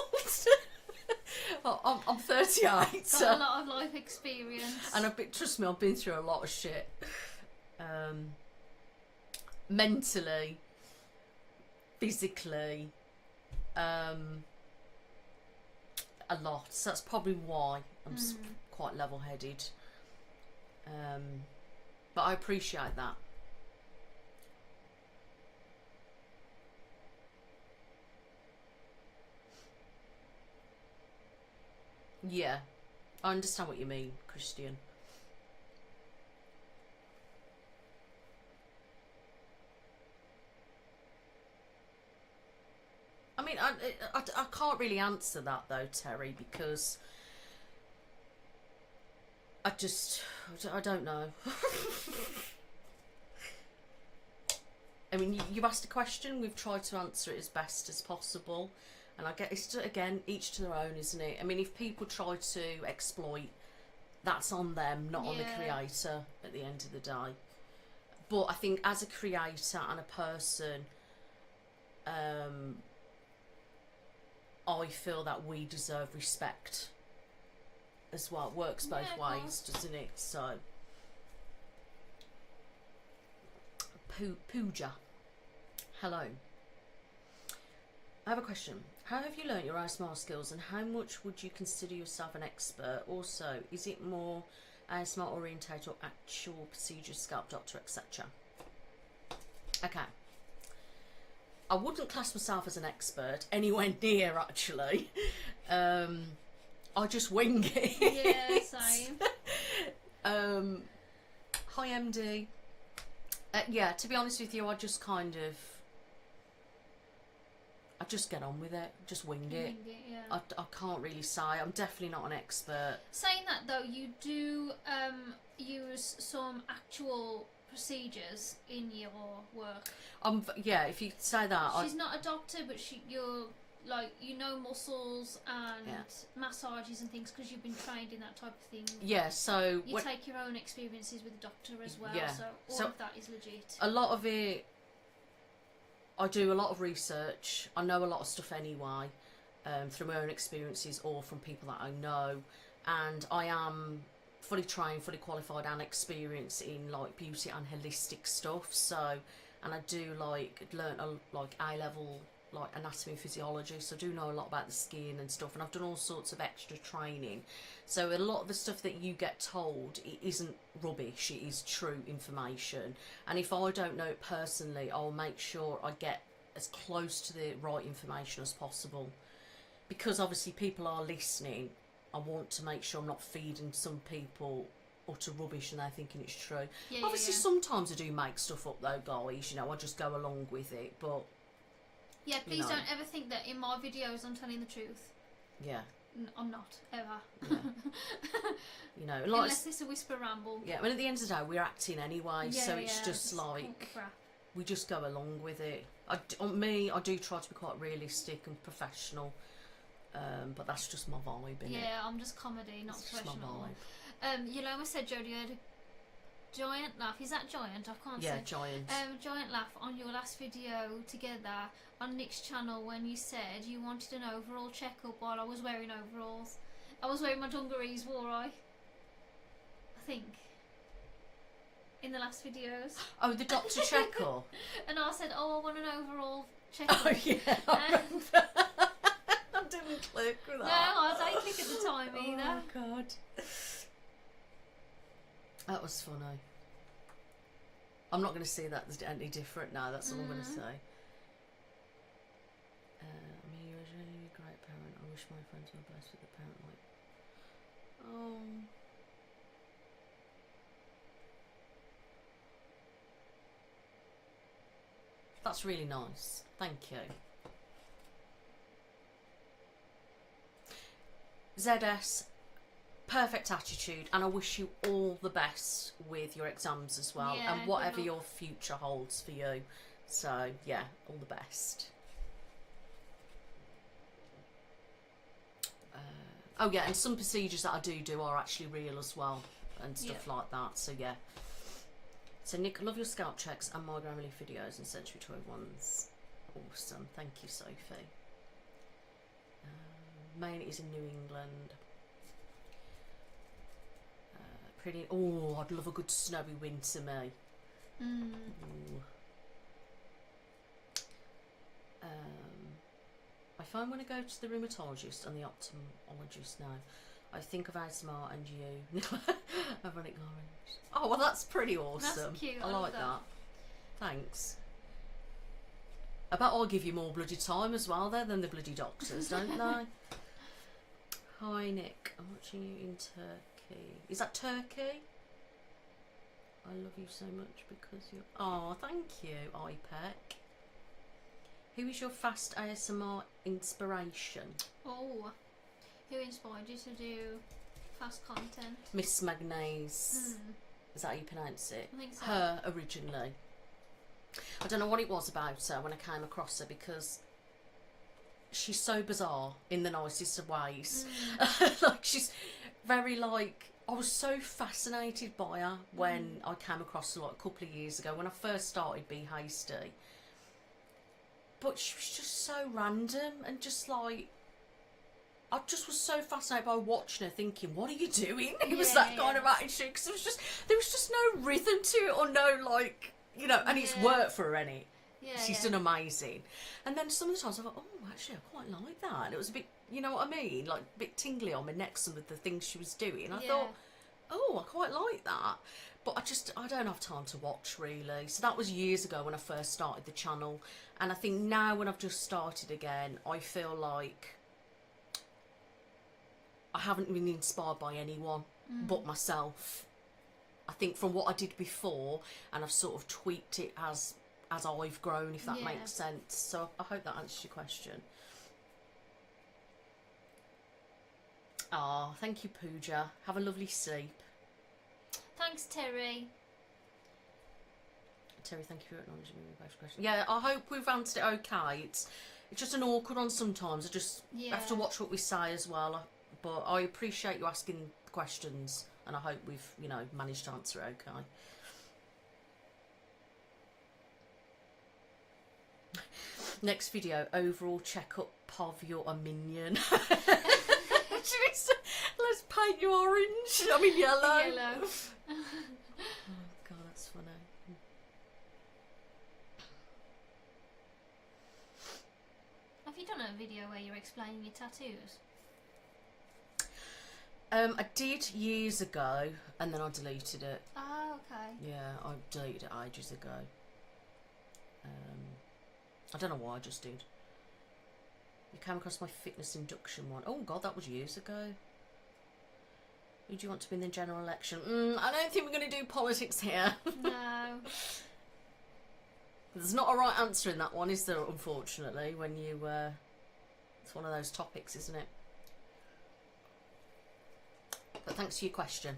Well, I'm 38. Got a lot of life experience. And trust me, I've been through a lot of shit. Mentally, physically, a lot. So that's probably why I'm quite level-headed. But I appreciate that. Yeah, I understand what you mean, Christian. I mean, I can't really answer that though, Terry, because I don't know. I mean, you've asked a question, we've tried to answer it as best as possible. And I get it's again each to their own, isn't it? I mean, if people try to exploit, that's on them, not on the creator at the end of the day. But I think as a creator and a person, I feel that we deserve respect as well. It works both ways, doesn't it? So, Pooja, hello. I have a question. How have you learnt your ASMR skills, and how much would you consider yourself an expert? Also, is it more ASMR orientated or actual procedure, scalp doctor, etc.? Okay. I wouldn't class myself as an expert anywhere near, actually. I just wing it. Yeah, same. Hi, MD. Yeah, to be honest with you, I just kind of... I just get on with it, just wing it. Yeah. I can't really say. I'm definitely not an expert. Saying that though, you do use some actual procedures in your work. Yeah, if you say that. She's not a doctor, but you're like, you know, muscles and massages and things because you've been trained in that type of thing. Yeah, so you take your own experiences with the doctor as well. Yeah. So all of that is legit. A lot of it. I do a lot of research. I know a lot of stuff anyway, through my own experiences or from people that I know, and I am fully trained, fully qualified and experienced in like beauty and holistic stuff. So, and I do learn like A-level like anatomy and physiology, so I do know a lot about the skin and stuff, and I've done all sorts of extra training. So a lot of the stuff that you get told, it isn't rubbish, it is true information. And if I don't know it personally, I'll make sure I get as close to the right information as possible, because obviously people are listening. I want to make sure I'm not feeding some people utter rubbish and they're thinking it's true. Obviously sometimes I do make stuff up though, guys, you know, I just go along with it, but yeah, please don't ever think that in my videos I'm telling the truth. Yeah. I'm not, ever. Yeah. You know, like, unless it's a whisper ramble. Yeah, I mean, at the end of the day, we're acting anyway, so it's just like... Crap. we just go along with it. I do try to be quite realistic and professional, but that's just my vibe, innit? Yeah, I'm just comedy, not It's just my professional. vibe. Yoloma said, Jodie, you had a giant laugh. Is that giant? I can't say. Yeah, giant. Giant laugh on your last video together on Nick's channel when you said you wanted an overall checkup while I was wearing overalls. I was wearing my dungarees, wore I think. In the last videos. Oh, the doctor checkup. And I said, oh, I want an overall checkup. Oh yeah, I remember. I didn't click with that. No, I didn't click at the time either. Oh god. That was funny. I'm not going to say that as any different now, that's all I'm going to say. I mean, you're a really great parent. I wish my friends were blessed with a parent like... Oh... That's really nice. Thank you. ZS, perfect attitude, and I wish you all the best with your exams as well, Yeah, and whatever your future holds for you. So, yeah, all the best. Oh yeah, and some procedures that I do are actually real as well, and stuff like that, so yeah. So Nick, I love your scalp checks and migraine relief videos and sensory toy ones. Awesome, thank you, Sophie. Maine is in New England. Pretty. Oh, I'd love a good snowy winter, me. I find when I go to the rheumatologist and the ophthalmologist now, I think of ASMR and you. Ironic orange. Oh, well, that's pretty awesome. That's cute. I like that. Thanks. I bet I'll give you more bloody time as well there than the bloody doctors, don't they? Hi, Nick. I'm watching you in Turkey. Is that Turkey? I love you so much because you're... Oh, thank you, IPEC. Who is your fast ASMR inspiration? Oh, who inspired you to do fast content? Miss Magnaze. Is that how you pronounce it? I think so. Her originally. I don't know what it was about her when I came across her, because she's so bizarre in the nicest of ways. Like, she's very like... I was so fascinated by her when I came across her like a couple of years ago when I first started Be Hasty. But she was just so random and just like... I just was so fascinated by watching her, thinking, what are you doing? It was that kind of attitude, because there was just no rhythm to it, or no, like, you know, and it's worked for her, innit? She's done amazing. And then some of the times I thought, oh, actually, I quite like that. And it was a bit, you know what I mean? Like, a bit tingly on my neck, some of the things she was doing. I thought, oh, I quite like that. But I don't have time to watch, really. So that was years ago when I first started the channel. And I think now when I've just started again, I feel like I haven't been inspired by anyone but myself. I think from what I did before, and I've sort of tweaked it as I've grown, if that makes sense. So I hope that answers your question. Ah, thank you, Pooja. Have a lovely sleep. Thanks, Terry. Terry, thank you for acknowledging me with both questions. Yeah, I hope we've answered it okay. It's just an awkward one sometimes. I just have to watch what we say as well. But I appreciate you asking questions, and I hope we've, you know, managed to answer it okay. Next video, overall checkup of your minion. Let's paint you orange. I mean yellow. Yellow. Oh god, that's funny. Have you done a video where you're explaining your tattoos? I did years ago, and then I deleted it. Oh, okay. Yeah, I deleted it ages ago. I don't know why, I just did. You came across my fitness induction one. Oh god, that was years ago. Who do you want to be in the general election? I don't think we're going to do politics here. No. There's not a right answer in that one, is there, unfortunately, when you... it's one of those topics, isn't it? But thanks for your question.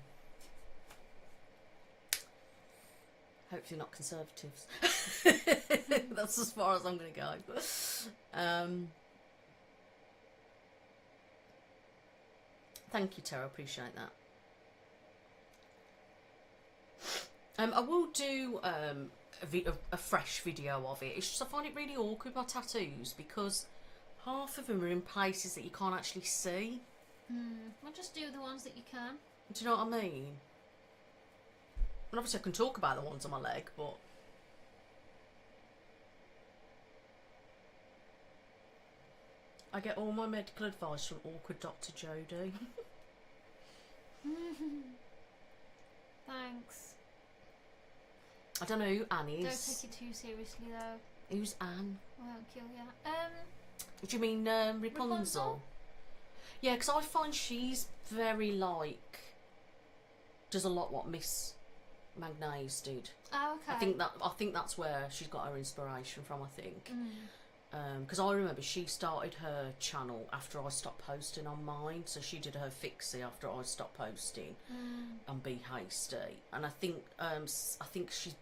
Hopefully not Conservatives. That's as far as I'm going to go. Thank you, Tara. I appreciate that. I will do a fresh video of it. It's just I find it really awkward, my tattoos, because half of them are in places that you can't actually see. Well, just do the ones that you can. Do you know what I mean? And obviously I can talk about the ones on my leg, but... I get all my medical advice from awkward Dr. Jodie. Thanks. I don't know who Anne is. Don't take it too seriously though. Who's Anne? I won't kill you. Do you mean Rapunzel? Yeah, because I find she's very like... does a lot what Miss Magnae's did. Oh, okay. I think that's where she's got her inspiration from, I think. Because I remember she started her channel after I stopped posting on mine, so she did her fixie after I stopped posting and Be Hasty, and I think she's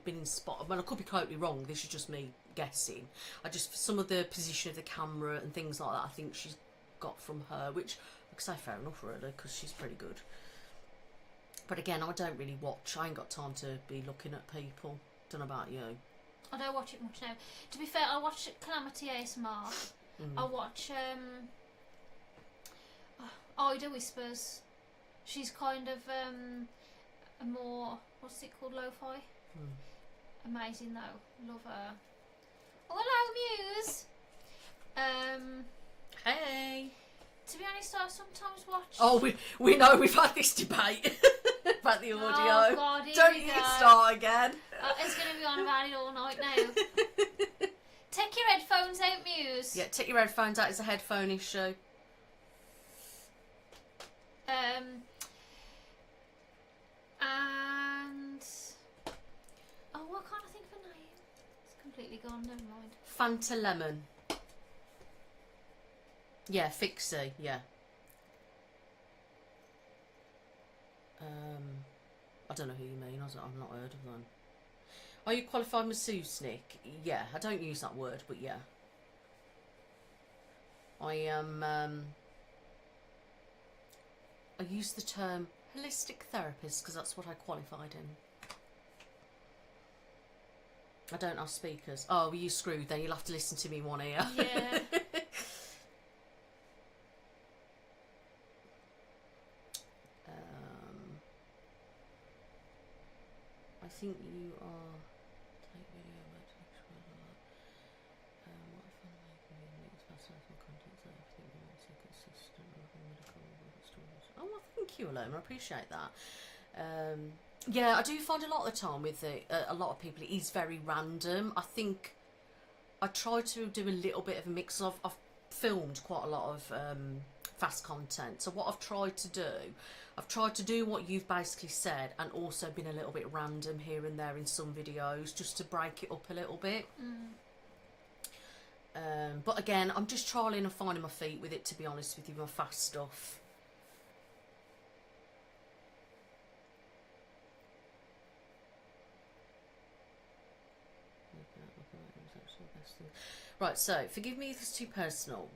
been inspired. I mean, I could be totally wrong. This is just me guessing. Some of the position of the camera and things like that, I think she's got from her, which I could say fair enough really, because she's pretty good. But again, I don't really watch. I ain't got time to be looking at people. Don't know about you. I don't watch it much now. To be fair, I watch Calamity ASMR. I watch Ida Whispers. She's kind of a more, what's it called, lo-fi? Amazing though. Love her. Oh, hello, Muse. Hey. To be honest, I sometimes watch... Oh, we know we've had this debate about the audio. Oh, God, here Don't we you go. start again. It's going to be on about it all night now. Take your headphones out, Muse. Yeah, take your headphones out. It's a headphone issue. And... oh, what can't I think of a name? It's completely gone, never mind. Fanta Lemon. Yeah, Fixie, yeah. I don't know who you mean. I've not heard of them. Are you qualified masseuse, Yeah, I don't use that word, but yeah. I am. I use the term holistic therapist because that's what I qualified in. I don't have speakers. Oh, well, you screwed then. You'll have to listen to me in one ear. Yeah. I think you are. Take video about what I found like it's better for content so everything remains so consistent with medical stories. Oh, well, thank you, Aloma. I appreciate that. Yeah, I do find a lot of the time with a lot of people it is very random. I think I try to do a little bit of a mix. I've filmed quite a lot of fast content, so what I've tried to do what you've basically said and also been a little bit random here and there in some videos just to break it up a little bit. But again, I'm just trialing and finding my feet with it, to be honest with you, my fast stuff. Right, so forgive me if it's too personal,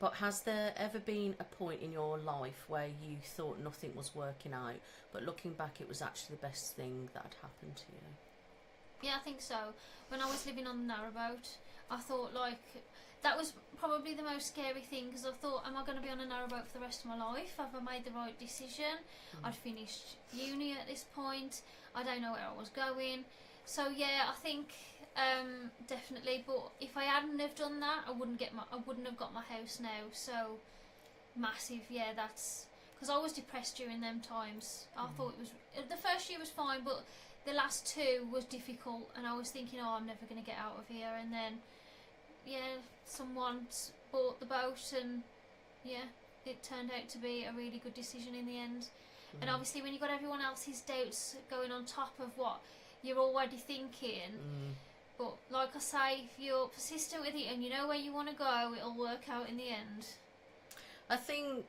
but has there ever been a point in your life where you thought nothing was working out, but looking back it was actually the best thing that had happened to you? Yeah, I think so. When I was living on the narrowboat, I thought like that was probably the most scary thing because I thought, am I going to be on a narrowboat for the rest of my life? Have I made the right decision? I'd finished uni at this point. I don't know where I was going. So yeah, I think definitely. But if I hadn't have done that, I wouldn't have got my house now. So massive. Yeah, that's because I was depressed during them times. I thought it was the first year was fine, but the last two was difficult, and I was thinking, oh, I'm never going to get out of here. And then, yeah, someone bought the boat, and yeah, it turned out to be a really good decision in the end. And obviously, when you've got everyone else's doubts going on top of what you're already thinking, but like I say, if you're persistent with it and you know where you want to go, it'll work out in the end. I think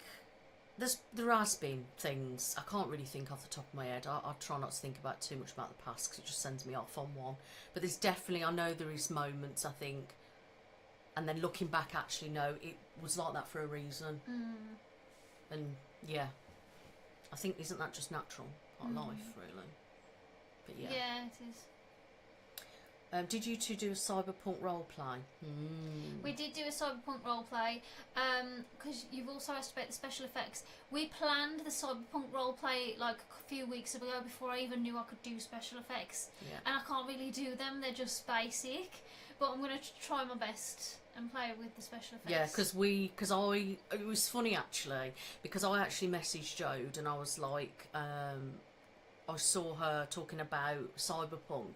there has been things. I can't really think off the top of my head. I try not to think about too much about the past because it just sends me off on one. But there's definitely, I know there is moments, I think, and then looking back, actually, no, it was like that for a reason. And yeah, I think, isn't that just natural, like life, really? But yeah. Yeah, it is. Did you two do a cyberpunk role play? We did do a cyberpunk roleplay, because you've also asked about the special effects. We planned the cyberpunk roleplay like a few weeks ago before I even knew I could do special effects. Yeah. And I can't really do them, they're just basic. But I'm going to try my best and play with the special effects. Yeah, it was funny actually, because I actually messaged Jode and I was like, I saw her talking about cyberpunk.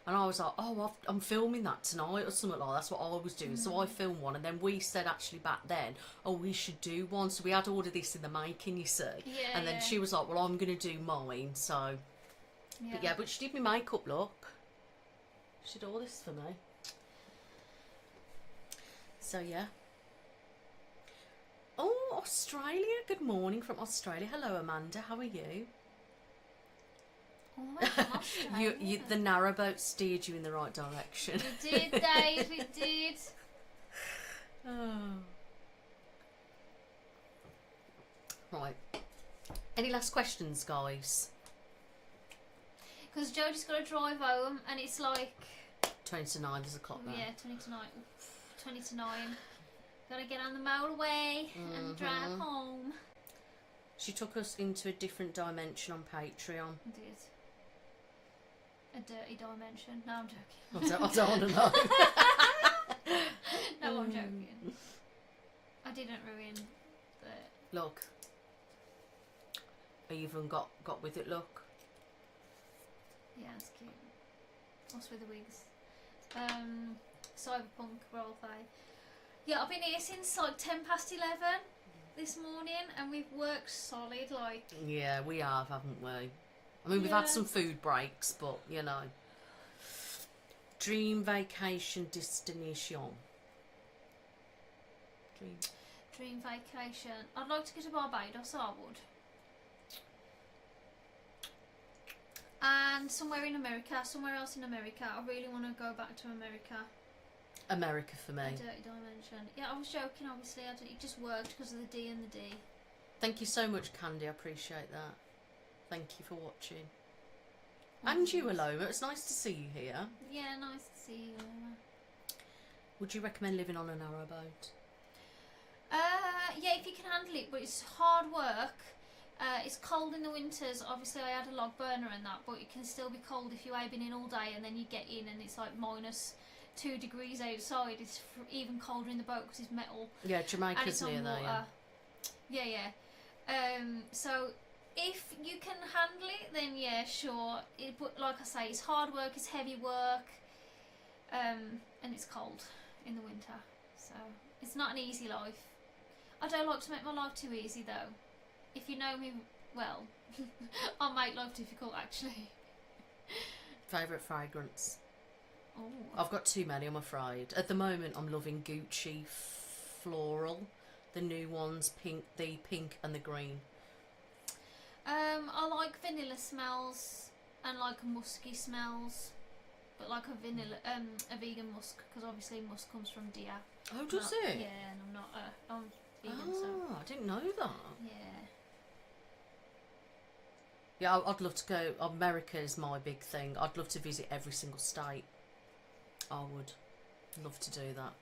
And I was like, oh, I'm filming that tonight or something like that. That's what I was doing. So I filmed one. And then we said actually back then, oh, we should do one. So we had all of this in the making, you see. Yeah, and then she was like, well, I'm going to do mine. So, but she did my makeup look. She did all this for me. So, yeah. Oh, Australia. Good morning from Australia. Hello, Amanda. How are you? All the way from Australia. The narrowboat steered you in the right direction. We did, Dave, we did. Oh. Right. Any last questions, guys? Because Jodie's got to drive home and it's like... 20 to 9, there's a clock there. Yeah, 20 to 9. 20 to 9. Gotta get on the motorway and drive home. She took us into a different dimension on Patreon. I did. A dirty dimension. No, I'm joking. I don't want to know. No, I'm joking. I didn't ruin the... Look. I even got with it, look. Yeah, it's cute. What's with the wigs? Cyberpunk roleplay. Yeah, I've been here since like 10 past 11 this morning and we've worked solid, like... Yeah, we have, haven't we? I mean, we've had some food breaks, but, you know. Dream vacation destination. Dream vacation. I'd like to go to Barbados, I would. And somewhere in America, somewhere else in America. I really want to go back to America. America for me. A dirty dimension. Yeah, I was joking, obviously. It just worked because of the D and the D. Thank you so much, Candy. I appreciate that. Thank you for watching. And you, Aloma. It's nice to see you here. Yeah, nice to see you, Aloma. Would you recommend living on a narrowboat? Yeah, if you can handle it, but it's hard work. It's cold in the winters. Obviously, I had a log burner and that, but it can still be cold if you have been in all day and then you get in and it's like -2 degrees outside. It's even colder in the boat because it's metal. Yeah, Jamaica's near there, yeah. Yeah. So if you can handle it, then yeah, sure. But like I say, it's hard work, it's heavy work, and it's cold in the winter. So it's not an easy life. I don't like to make my life too easy though. If you know me well, I'll make life difficult actually. Favourite fragrance? Oh. I've got too many, I'm afraid. At the moment, I'm loving Gucci Floral. The new ones, the pink and the green. I like vanilla smells and like musky smells, but like a vanilla, a vegan musk, because obviously musk comes from deer. Oh, does it? Yeah, and I'm not, I'm vegan, so. Oh, I didn't know that. Yeah. Yeah, I'd love to go. America is my big thing. I'd love to visit every single state. I would love to do that.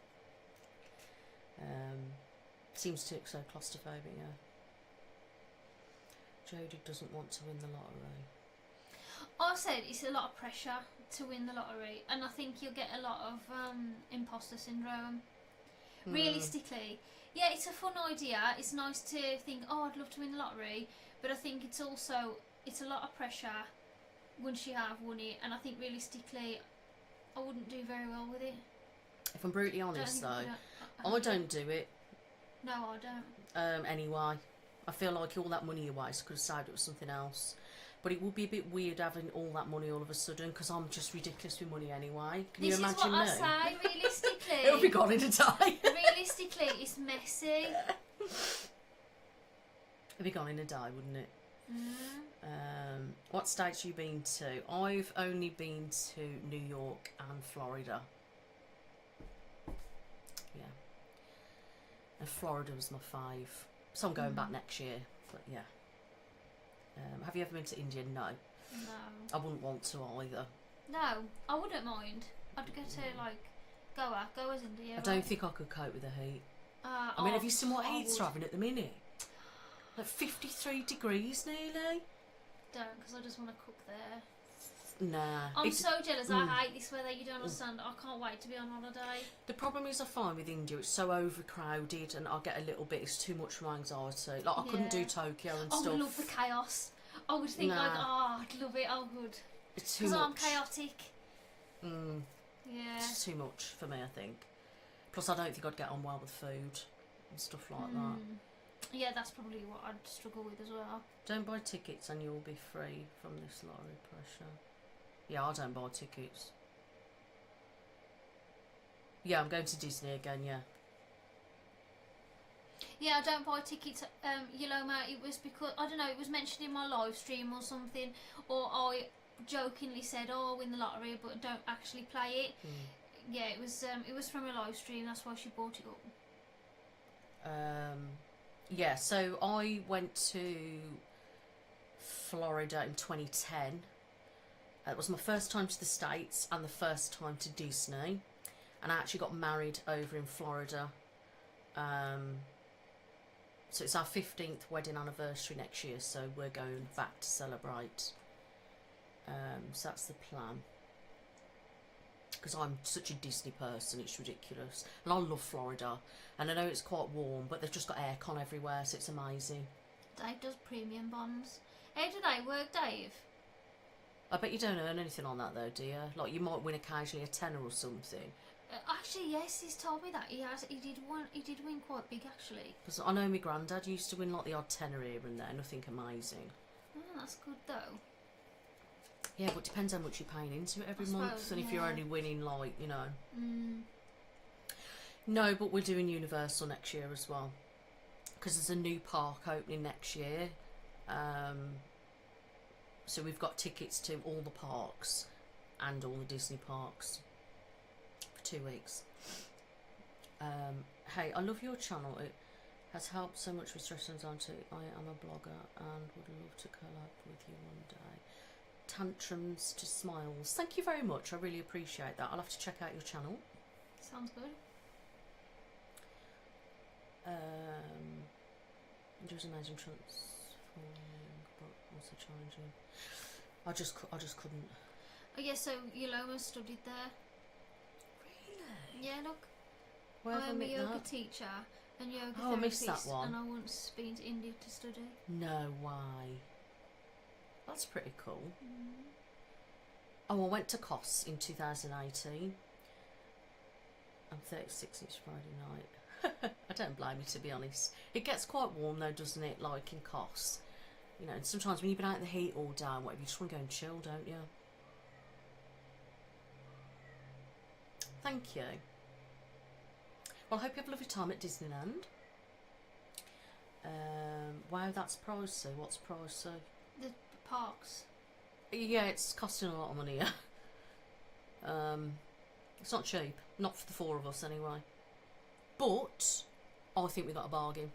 Seems too so claustrophobic, yeah. Jodie doesn't want to win the lottery. I said it's a lot of pressure to win the lottery, and I think you'll get a lot of imposter syndrome. Realistically, yeah, it's a fun idea. It's nice to think, oh, I'd love to win the lottery, but I think it's a lot of pressure once you have won it, and I think realistically, I wouldn't do very well with it. If I'm brutally honest, though, I don't do it. No, I don't. Anyway, I feel like all that money you waste could have saved it with something else. But it would be a bit weird having all that money all of a sudden, because I'm just ridiculous with money anyway. Can you imagine me? This is what I say, realistically. It'll be gone in a day. Realistically, it's messy. It'd be gone in a day, wouldn't it? Mm. What states have you been to? I've only been to New York and Florida. Yeah. And Florida was my fave. So I'm going back next year. But yeah. Have you ever been to India? No. No. I wouldn't want to either. No, I wouldn't mind. I'd go to like Goa's India. I don't think I could cope with the heat. I mean, have you seen what I heat's would. having at the minute? Like 53 degrees nearly. Don't, because I just want to cook there. Nah. I'm so jealous. I hate this weather. You don't understand. I can't wait to be on holiday. The problem is I find with India it's so overcrowded and I get a little bit, it's too much for my anxiety. Like I couldn't do Tokyo and I stuff. would love the chaos. I would think like, oh, I'd love it. I would. It's too much. Because I'm chaotic. Yeah. It's too much for me, I think. Plus I don't think I'd get on well with food and stuff like that. Yeah, that's probably what I'd struggle with as well. Don't buy tickets and you'll be free from this lottery pressure. Yeah, I don't buy tickets. Yeah, I'm going to Disney again, yeah. Yeah, I don't buy tickets, Yoloma. It was because, I don't know, it was mentioned in my live stream or something, or I jokingly said, oh, I'll win the lottery, but don't actually play it. Yeah, it was from a live stream, that's why she brought it up. Yeah, so I went to Florida in 2010. It was my first time to the States and the first time to Disney. And I actually got married over in Florida. So it's our 15th wedding anniversary next year, so we're going back to celebrate. So that's the plan. Because I'm such a Disney person, it's ridiculous. And I love Florida. And I know it's quite warm, but they've just got aircon everywhere, so it's amazing. Dave does premium bonds. How do they work, Dave? I bet you don't earn anything on that though, do you? Like you might win occasionally a tenner or something. Actually, yes, he's told me that he did win quite big actually. Because I know my granddad used to win like the odd tenner here and there, nothing amazing. Oh, that's good though. Yeah, but it depends how much you're paying into it every I month, suppose, and if you're only winning like, you know. No, but we're doing Universal next year as well, because there's a new park opening next year. So we've got tickets to all the parks and all the Disney parks for 2 weeks. Hey, I love your channel. It has helped so much with stress and anxiety. I am a blogger and would love to collab with you one day. Tantrums to smiles. Thank you very much. I really appreciate that. I'll have to check out your channel. Sounds good. It was amazing transforming, but also challenging. I just couldn't. Oh yeah, so Yoloma studied there. Really? Yeah, look. Where have I I'm a met yoga that? teacher and yoga Oh, I missed therapist, that one. and I once been to India to study. No way. That's pretty cool. Oh, I went to Kos in 2018. I'm 36 each Friday night. I don't blame you, to be honest. It gets quite warm though, doesn't it? Like in Kos. You know, and sometimes when you've been out in the heat all day and whatever, you just want to go and chill, don't you? Thank you. Well, I hope you have a lovely time at Disneyland. Wow, that's pricey. What's pricey? The parks. Yeah, it's costing a lot of money. It's not cheap. Not for the four of us, anyway. But I think we got a bargain.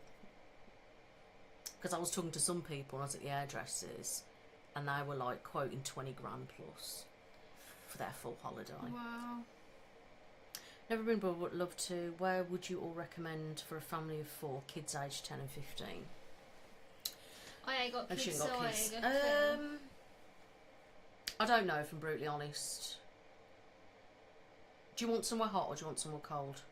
Because I was talking to some people when I was at the hairdressers, and they were like quoting 20 grand plus for their full holiday. Wow. Never been, but would love to. Where would you all recommend for a family of 4, kids aged 10 and 15? I ain't got And she kids, ain't got so kids. I ain't got kids. I don't know, if I'm brutally honest. Do you want somewhere hot or do you want somewhere cold?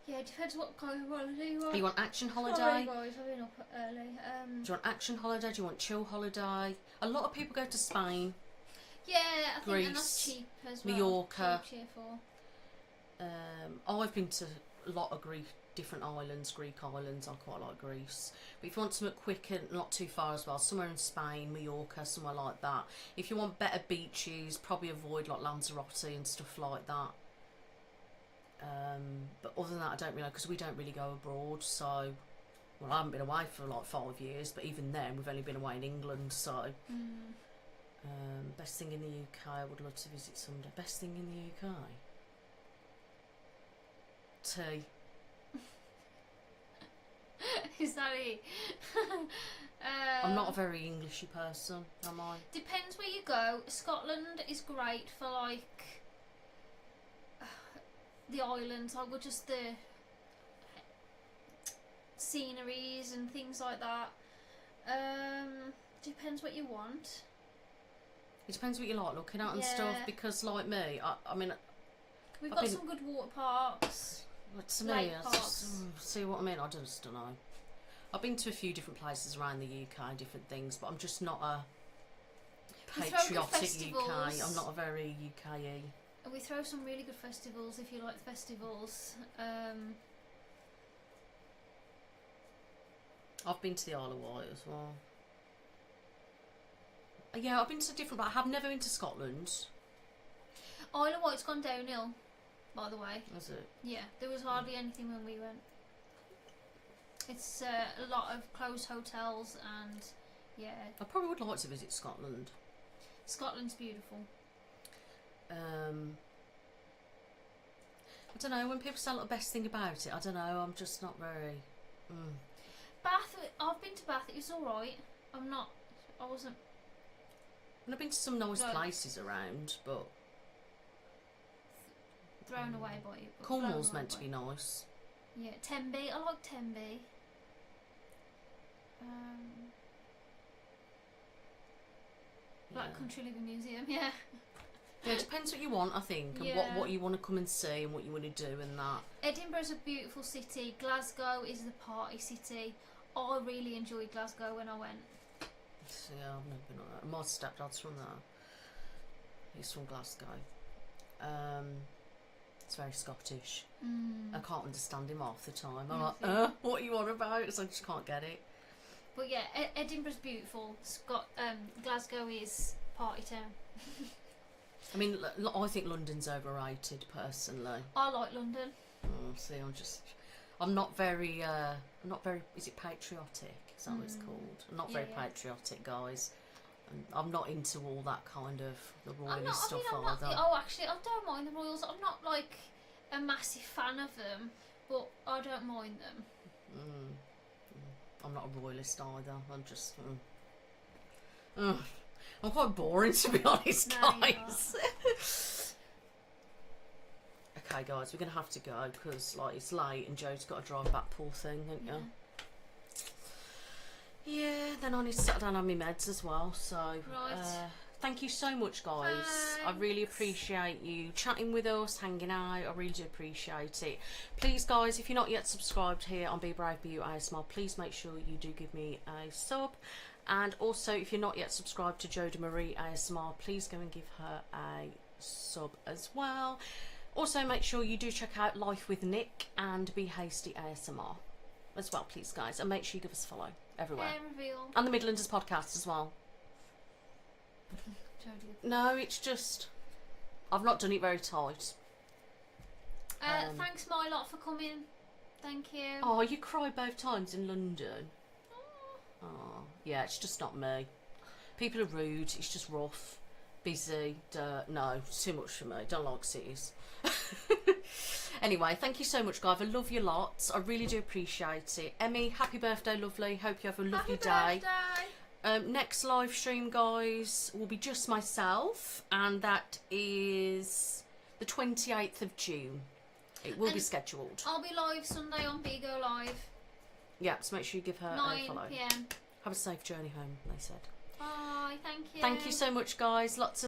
Yeah, it depends what kind of holiday you want. Do you want action holiday? Sorry guys, I've been up early. Do you want action holiday? Do you want chill holiday? A lot of people go to Spain. Yeah, I think and that's Greece, cheap as well. Mallorca. Cheerful. I've been to a lot of different islands, Greek islands. I quite like Greece. But if you want something quick and not too far as well, somewhere in Spain, Mallorca, somewhere like that. If you want better beaches, probably avoid like Lanzarote and stuff like that. But other than that, I don't really know, because we don't really go abroad, so Well, I haven't been away for like 5 years, but even then we've only been away in England, so... best thing in the UK, I would love to visit someday. Best thing in the UK? Tea. Is that it? I'm not a very Englishy person, am I? Depends where you go. Scotland is great for like the islands, like with just the sceneries and things like that. Depends what you want. It depends what you like looking at and stuff, because like me, I mean... We've got some good water parks. To me, I just, see what I mean? I just don't know. I've been to a few different places around the UK, different things, but I'm just not a patriotic UK. I'm not a very UK-y. And we throw some really good festivals if you like festivals. I've been to the Isle of Wight as well. Yeah, I've been to different, but I have never been to Scotland. Isle of Wight's gone downhill, by the way. Has it? Yeah, there was hardly anything when we went. It's a lot of closed hotels and, yeah. I probably would like to visit Scotland. Scotland's beautiful. I don't know, when people say the best thing about it, I don't know, I'm just not very... Bath, I've been to Bath, it was alright. I wasn't... And I've been to some nice places around, but... Thrown away by you. Cornwall's meant to be nice. Yeah, Tenby, I like Tenby. Black Country Living Museum, yeah. Yeah, it depends what you want, I think, and what you want to come and see and what you want to do and that. Edinburgh's a beautiful city. Glasgow is the party city. I really enjoyed Glasgow when I went. Yeah, I've never been on that. My stepdad's from there. He's from Glasgow. It's very Scottish. I can't understand him half the time. I'm like, what are you on about? So I just can't get it. But yeah, Edinburgh's beautiful. Glasgow is party town. I mean, I think London's overrated, personally. I like London. See, I'm not very, is it patriotic? Is that what it's called? I'm not very patriotic, guys. I'm not into all that kind of the royalist stuff either. Actually, I don't mind the royals. I'm not like a massive fan of them, but I don't mind them. I'm not a royalist either. I'm just... I'm quite boring, to be honest, guys. Okay, guys, we're going to have to go because like it's late and Joe's got to drive back, poor thing, haven't you? Yeah, then I need to sit down on my meds as well. So, thank you so much, guys. Thanks. I really appreciate you chatting with us, hanging out. I really do appreciate it. Please, guys, if you're not yet subscribed here on Be Brave Be You ASMR, please make sure you do give me a sub. And also, if you're not yet subscribed to Joe Marie ASMR, please go and give her a sub as well. Also, make sure you do check out Life with Nick and Be Hasty ASMR as well, please, guys. And make sure you give us a follow everywhere. And the Midlanders podcast as well. No, it's just... I've not done it very tight. Thanks, my lot, for coming. Thank you. Oh, you cried both times in London. Oh, yeah, it's just not me. People are rude, it's just rough, busy, dirt. No, it's too much for me. Don't like cities. Anyway, thank you so much, guys. I love you lots. I really do appreciate it. Emmy, happy birthday, lovely. Hope you have a lovely day. Next live stream, guys, will be just myself, and that is the 28th of June. It will be scheduled. I'll be live Sunday on Bigo Live. Yeah, so make sure you give her a 9 follow. PM. Have a safe journey home, they said. Bye, thank you. Thank you so much, guys. Lots of